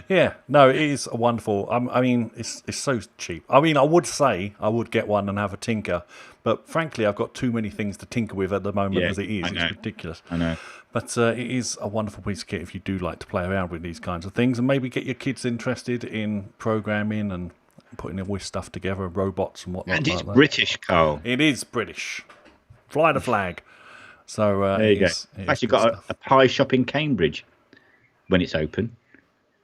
Yeah, no, it is a wonderful. I mean, it's so cheap. I mean, I would say I would get one and have a tinker, but frankly, I've got too many things to tinker with at the moment as it is. It's ridiculous. I know. But it is a wonderful piece of kit if you do like to play around with these kinds of things, and maybe get your kids interested in programming and putting all this stuff together, robots and whatnot. And it's like that. British, Karl. It is British. Fly the flag. So there you go. I've actually got a pie shop in Cambridge when it's open.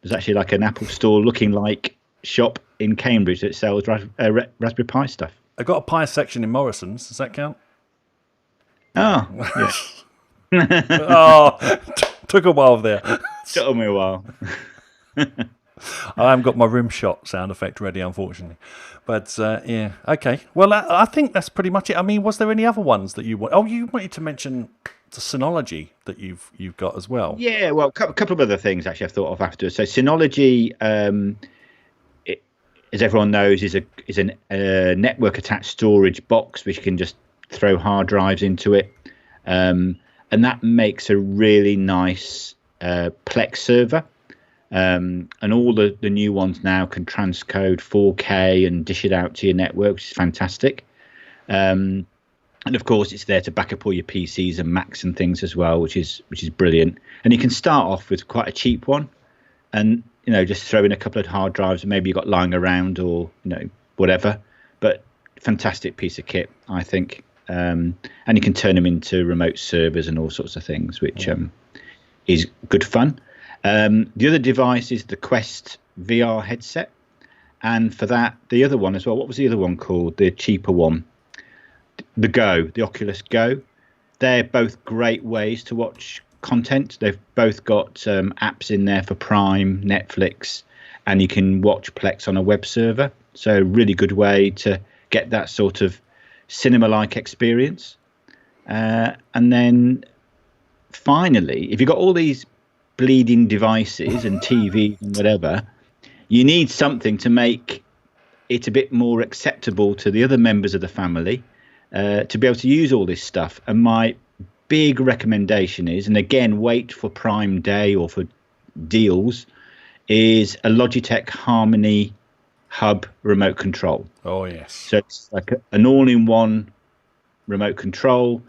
There's actually like an Apple store looking like shop in Cambridge that sells Raspberry Pi stuff. I've got a pie section in Morrison's. Does that count? Oh, yes. Oh, took a while there. Took me a while. I haven't got my rim shot sound effect ready, unfortunately. But yeah, okay. Well, I think that's pretty much it. I mean, was there any other ones that you want? Oh, you wanted to mention the Synology that you've got as well. Yeah, well, a couple of other things actually I've thought of after. So Synology, as everyone knows, is a network attached storage box which you can just throw hard drives into it, and that makes a really nice Plex server. And all the new ones now can transcode 4K and dish it out to your network, which is fantastic. And of course, it's there to back up all your PCs and Macs and things as well, which is brilliant. And you can start off with quite a cheap one, and just throw in a couple of hard drives, and maybe you've got lying around, or whatever. But fantastic piece of kit, I think. And you can turn them into remote servers and all sorts of things, which is good fun. The other device is the Quest VR headset, and for that, the other one as well. What was the other one called? The cheaper one. The Oculus Go. They're both great ways to watch content. They've both got apps in there for Prime, Netflix, and you can watch Plex on a web server. So really good way to get that sort of cinema-like experience. And then finally, if you've got all these bleeding devices and TV and whatever, you need something to make it a bit more acceptable to the other members of the family. To be able to use all this stuff. And my big recommendation is, and again, wait for Prime Day or for deals, is a Logitech Harmony Hub remote control. Oh, yes. So it's like an all-in-one remote control.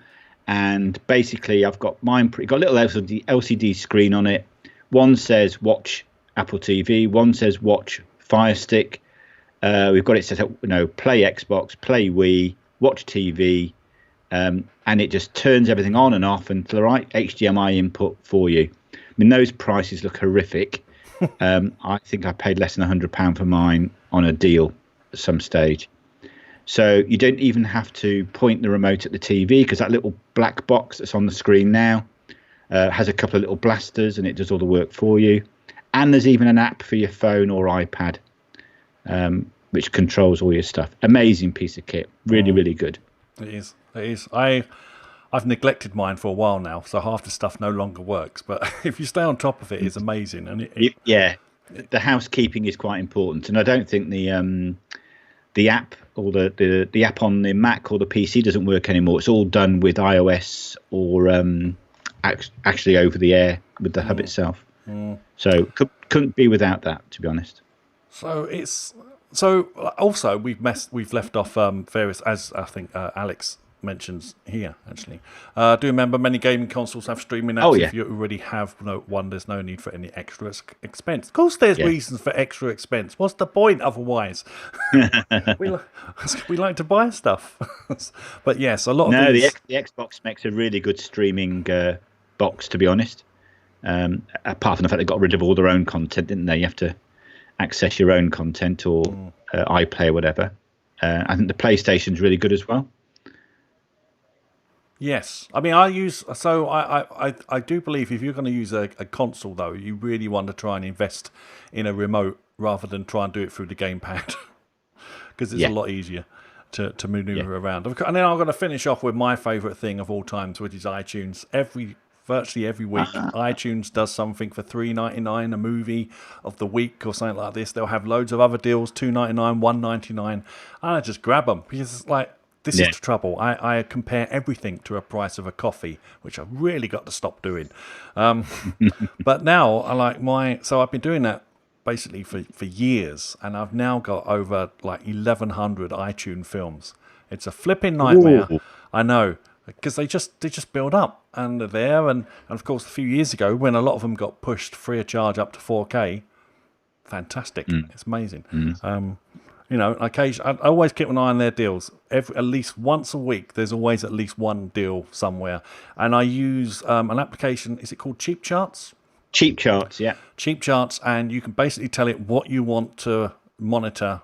And basically, I've got mine. Got a little LCD screen on it. One says watch Apple TV. One says watch Fire Stick. We've got it set up, play Xbox, play Wii, watch TV, and it just turns everything on and off and to the right HDMI input for you. I mean, those prices look horrific. I think I paid less than £100 for mine on a deal at some stage. So you don't even have to point the remote at the TV, because that little black box that's on the screen now has a couple of little blasters, and it does all the work for you. And there's even an app for your phone or iPad, which controls all your stuff. Amazing piece of kit. Really, really good. It is. It is. I've neglected mine for a while now, so half the stuff no longer works. But if you stay on top of it, it's amazing. And yeah, the housekeeping is quite important. And I don't think the app or the app on the Mac or the PC doesn't work anymore. It's all done with iOS or actually over the air with the hub itself. So couldn't be without that, to be honest. So also we've left off various, as I think Alex mentions here, actually. Do remember many gaming consoles have streaming apps. If you already have one, there's no need for any extra expense. Of course there's reasons for extra expense. What's the point otherwise? we like to buy stuff. But yes, a lot of these... the Xbox makes a really good streaming box, to be honest. Apart from the fact they got rid of all their own content, didn't they? You have to access your own content or iPlay or whatever. I think the PlayStation's really good as well. Yes, I mean I do believe if you're going to use a console, though, you really want to try and invest in a remote rather than try and do it through the gamepad, because it's a lot easier to maneuver around. And then I'm going to finish off with my favourite thing of all times, which is iTunes. Virtually every week, iTunes does something for $3.99, a movie of the week or something like this. They'll have loads of other deals, $2.99, $1.99, and I just grab them because it's like, this is the trouble. I compare everything to a price of a coffee, which I've really got to stop doing. But now I've been doing that basically for years, and I've now got over like 1,100 iTunes films. It's a flipping nightmare. Ooh. I know, because they just build up, and they're there. And of course, a few years ago, when a lot of them got pushed free of charge up to 4K, fantastic. It's amazing. Occasionally, I always keep an eye on their deals. At least once a week, there's always at least one deal somewhere. And I use an application. Is it called Cheap Charts? Cheap Charts, yeah. Cheap Charts, and you can basically tell it what you want to monitor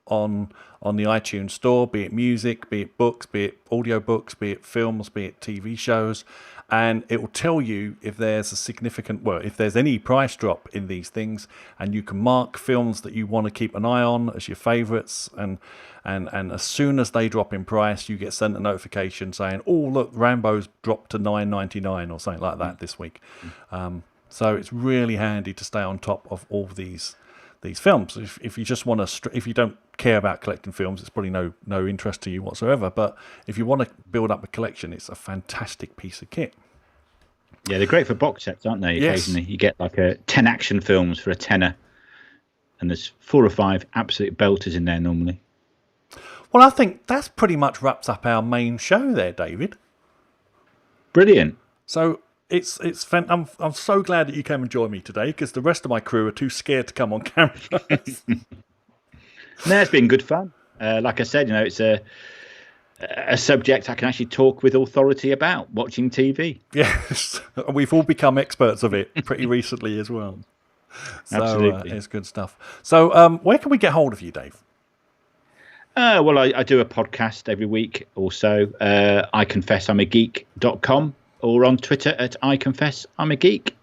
on the iTunes store, be it music, be it books, be it audiobooks, be it films, be it TV shows, and it will tell you if there's if there's any price drop in these things, and you can mark films that you want to keep an eye on as your favorites, and as soon as they drop in price, you get sent a notification saying, "Oh, look, Rambo's dropped to $9.99 or something like that this week." So it's really handy to stay on top of all these films. If you just want to, if you don't care about collecting films, it's probably no interest to you whatsoever. But if you want to build up a collection, it's a fantastic piece of kit. Yeah, they're great for box sets, aren't they? Yes. Occasionally, you get like 10 action films for a tenner, and there's 4 or 5 absolute belters in there normally. Well, I think that's pretty much wraps up our main show there, David. Brilliant. So I'm so glad that you came and joined me today, because the rest of my crew are too scared to come on camera. No, it's been good fun. Like I said, it's a subject I can actually talk with authority about, watching TV. Yes, we've all become experts of it pretty recently as well. So, absolutely. It's good stuff. So where can we get hold of you, Dave? Well, I do a podcast every week or so. I confess I'm a geek.com, or on Twitter at I confess I'm a geek.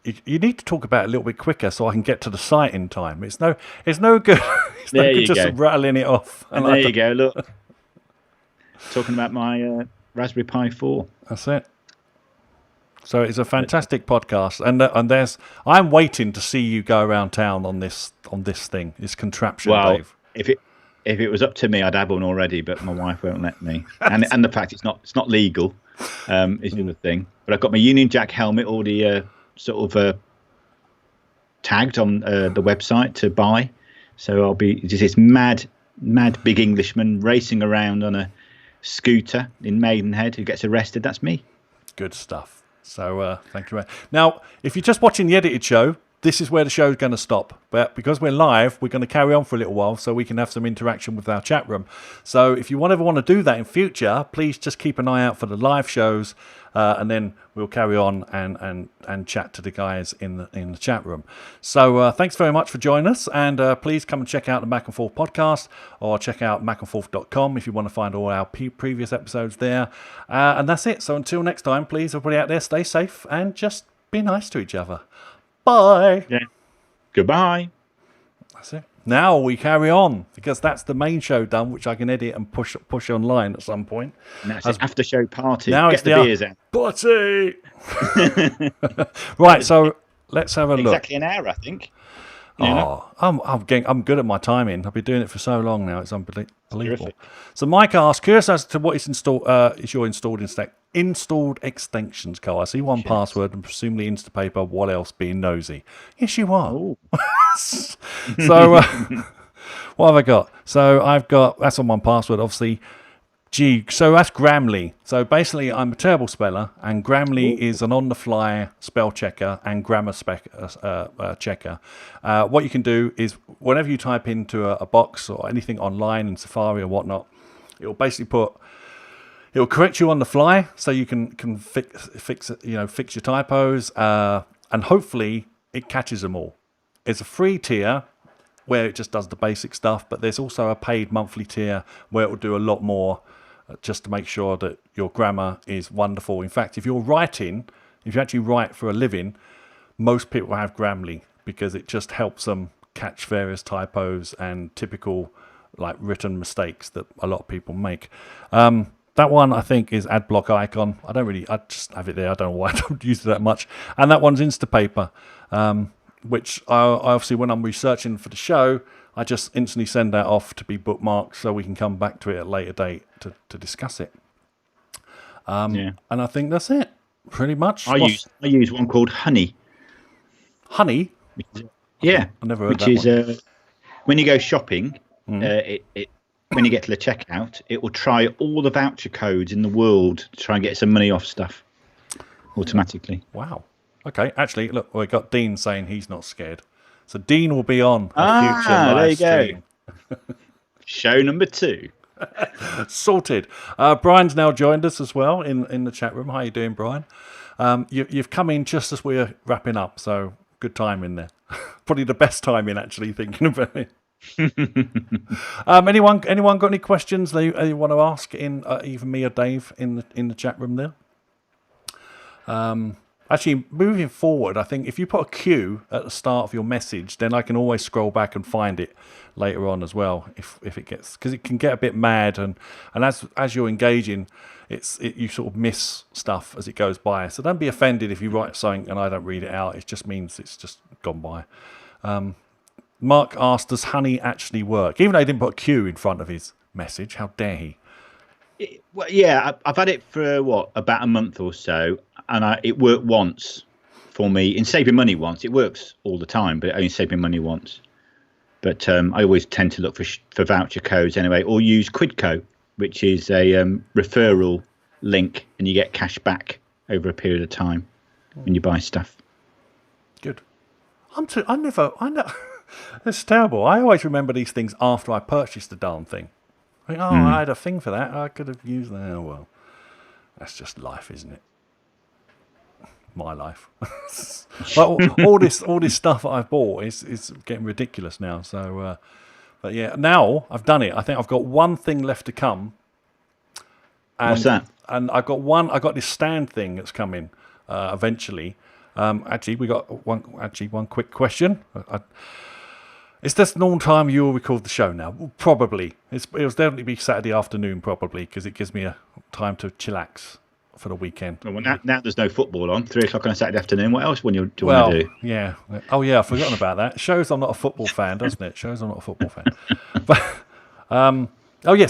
You need to talk about it a little bit quicker so I can get to the site in time. It's no good. It's no good just rattling it off. And there you go. Look, talking about my Raspberry Pi 4. That's it. So it's a fantastic podcast, and I'm waiting to see you go around town on this thing, this contraption, Dave. If it was up to me, I'd have one already, but my wife won't let me. And the fact it's not legal is another thing. But I've got my Union Jack helmet already tagged on the website to buy. So I'll be just this mad big Englishman racing around on a scooter in Maidenhead who gets arrested. That's me. Good stuff. So thank you. Now, if you're just watching the edited show, this is where the show's going to stop. But because we're live, we're going to carry on for a little while so we can have some interaction with our chat room. So if you ever want to do that in future, please just keep an eye out for the live shows, and then we'll carry on and chat to the guys in the chat room. So thanks very much for joining us, and please come and check out the Mac and Forth podcast, or check out macandforth.com if you want to find all our previous episodes there. And that's it. So until next time, please, everybody out there, stay safe and just be nice to each other. Bye. Yeah. Goodbye. That's it. Now we carry on, because that's the main show done, which I can edit and push online at some point. And that's an after show party. Now Get it's the beers out. Party. Right. So let's have a look. Exactly an hour, I think. Oh, I'm good at my timing. I've been doing it for so long now. It's unbelievable. Terrific. So Mike asks, curious as to what is your installed extensions, Karl. I see one password and presumably Instapaper. What else? Being nosy. Yes, you are. Oh. So what have I got? So that's on one password, obviously. So that's Grammarly. So basically, I'm a terrible speller, and Grammarly is an on-the-fly spell checker and grammar checker. What you can do is, whenever you type into a box or anything online in Safari or whatnot, it'll correct you on the fly, so you can fix your typos, and hopefully it catches them all. It's a free tier where it just does the basic stuff, but there's also a paid monthly tier where it will do a lot more, just to make sure that your grammar is wonderful. In fact, if you actually write for a living, most people have Grammarly, because it just helps them catch various typos and typical written mistakes that a lot of people make. That one, I think, is Adblock Icon. I just have it there. I don't know why I don't use it that much. And that one's Instapaper, which I obviously, when I'm researching for the show, I just instantly send that off to be bookmarked so we can come back to it at a later date to discuss it. And I think that's it, pretty much. I use one called Honey. Honey? Yeah. I never heard which that is when you go shopping, when you get to the checkout, it will try all the voucher codes in the world to try and get some money off stuff automatically. Wow. Okay. Actually, look, we got Dean saying he's not scared. So Dean will be on a future live stream. Go. Show number 2. Sorted. Brian's now joined us as well in the chat room. How you doing, Brian? You've come in just as we're wrapping up, so good timing there. Probably the best timing, actually, thinking about it. Anyone got any questions they want to ask in either me or Dave in the chat room there? Actually, moving forward, I think if you put a Q at the start of your message, then I can always scroll back and find it later on as well. If it gets, because it can get a bit mad, and as you're engaging, you sort of miss stuff as it goes by. So don't be offended if you write something and I don't read it out. It just means it's just gone by. Mark asked, "Does Honey actually work?" Even though he didn't put a Q in front of his message, how dare he? I've had it for about a month or so, and it worked once for me in saving money once. It works all the time, but it only saved me money once. But I always tend to look for voucher codes anyway, or use Quidco, which is a referral link, and you get cash back over a period of time when you buy stuff. Good. I never. It's terrible. I always remember these things after I purchased the darn thing. I had a thing for that. I could have used that. Oh, well, that's just life, isn't it? My life. But all this stuff that I've bought is getting ridiculous now. So, but yeah, now I've done it. I think I've got one thing left to come. And, what's that? And I got this stand thing that's coming eventually. Actually, we got one quick question. Is this the normal time you will record the show now? Well, probably. It'll definitely be Saturday afternoon, probably, because it gives me a time to chillax for the weekend. Well, now there's no football on. 3 o'clock on a Saturday afternoon. What else do you want to do? Yeah. Oh, yeah, I've forgotten about that. Shows I'm not a football fan, doesn't it? Shows I'm not a football fan. But,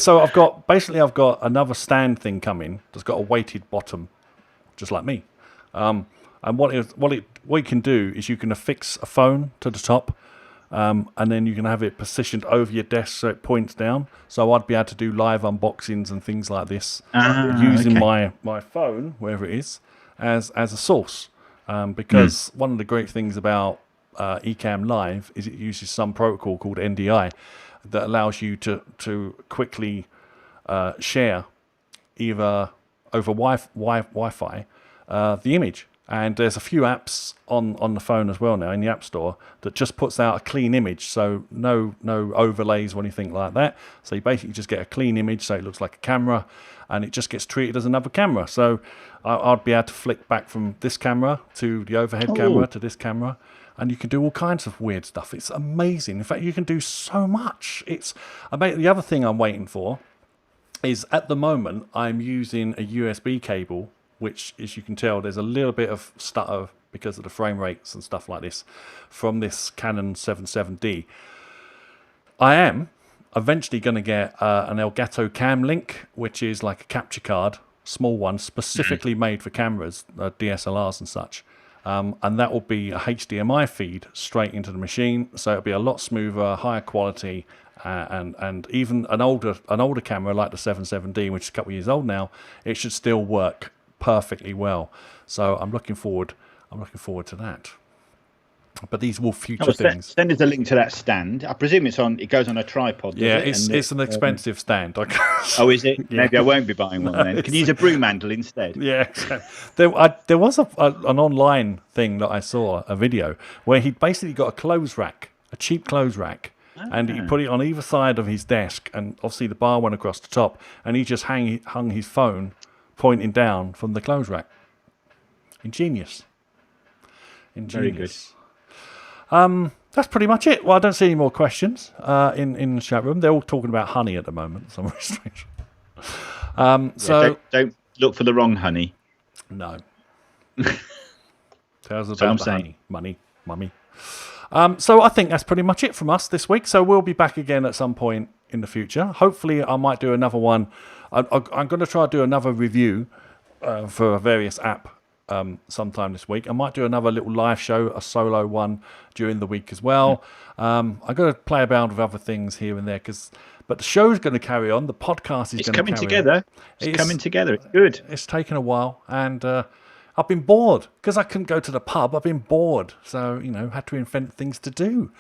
so I've got another stand thing coming that's got a weighted bottom, just like me. And what you can do is you can affix a phone to the top, and then you can have it positioned over your desk so it points down. So I'd be able to do live unboxings and things like this using my phone, wherever it is, as a source. Because one of the great things about Ecamm Live is it uses some protocol called NDI that allows you to quickly share either over Wi-Fi the image. And there's a few apps on the phone as well now in the App Store that just puts out a clean image, so no overlays or anything like that. So you basically just get a clean image, so it looks like a camera, and it just gets treated as another camera. So I'd be able to flick back from this camera to the overhead camera to this camera, and you can do all kinds of weird stuff. It's amazing. In fact, you can do so much. The other thing I'm waiting for is, at the moment, I'm using a USB cable, which, as you can tell, there's a little bit of stutter because of the frame rates and stuff like this from this Canon 77D. I am eventually going to get an Elgato Cam Link, which is like a capture card, small one, specifically made for cameras, DSLRs and such. And that will be a HDMI feed straight into the machine, so it'll be a lot smoother, higher quality, and even an older camera like the 77D, which is a couple of years old now, it should still work perfectly well. So I'm looking forward to that. But these will future things. Send us a link to that stand. I presume it goes on a tripod. Yeah, it's an expensive stand. Oh, is it? Yeah. Maybe I won't be buying one then. Can you use a broom handle instead? Yeah. There was an online thing that I saw, a video, where he'd basically got a clothes rack, a cheap clothes rack, and he put it on either side of his desk, and obviously the bar went across the top, and he just hung his phone pointing down from the clothes rack. Ingenious. Very good. That's pretty much it. Well, I don't see any more questions in the chat room. They're all talking about honey at the moment. Some very strange. Don't look for the wrong honey. No. Tell us about the honey. Money, mummy. So I think that's pretty much it from us this week. So we'll be back again at some point in the future. Hopefully, I might do another one. I'm going to try to do another review for a various app sometime this week. I might do another little live show, a solo one during the week as well. I'm going to play around with other things here and there, but the show's going to carry on. The podcast is going to carry on. It's coming together. It's coming together. It's good. It's taken a while, and I've been bored because I couldn't go to the pub. I've been bored, so had to invent things to do.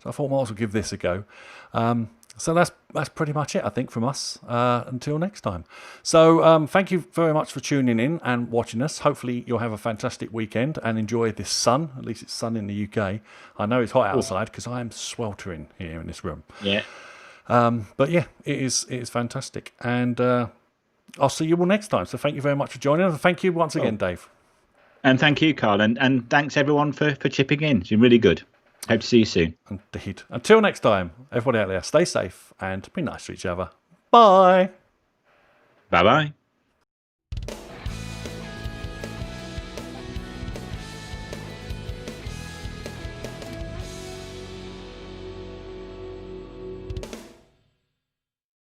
So I thought, might as well give this a go. So that's pretty much it, I think, from us. Until next time. So thank you very much for tuning in and watching us. Hopefully you'll have a fantastic weekend and enjoy this sun. At least it's sun in the UK. I know it's hot outside because I am sweltering here in this room. Yeah. But yeah, it is fantastic. And I'll see you all next time. So thank you very much for joining us. Thank you once again, Dave. And thank you, Karl. And thanks everyone for chipping in. It's been really good. Hope to see you soon. Indeed. Until next time, everybody out there, stay safe and be nice to each other. Bye. Bye-bye.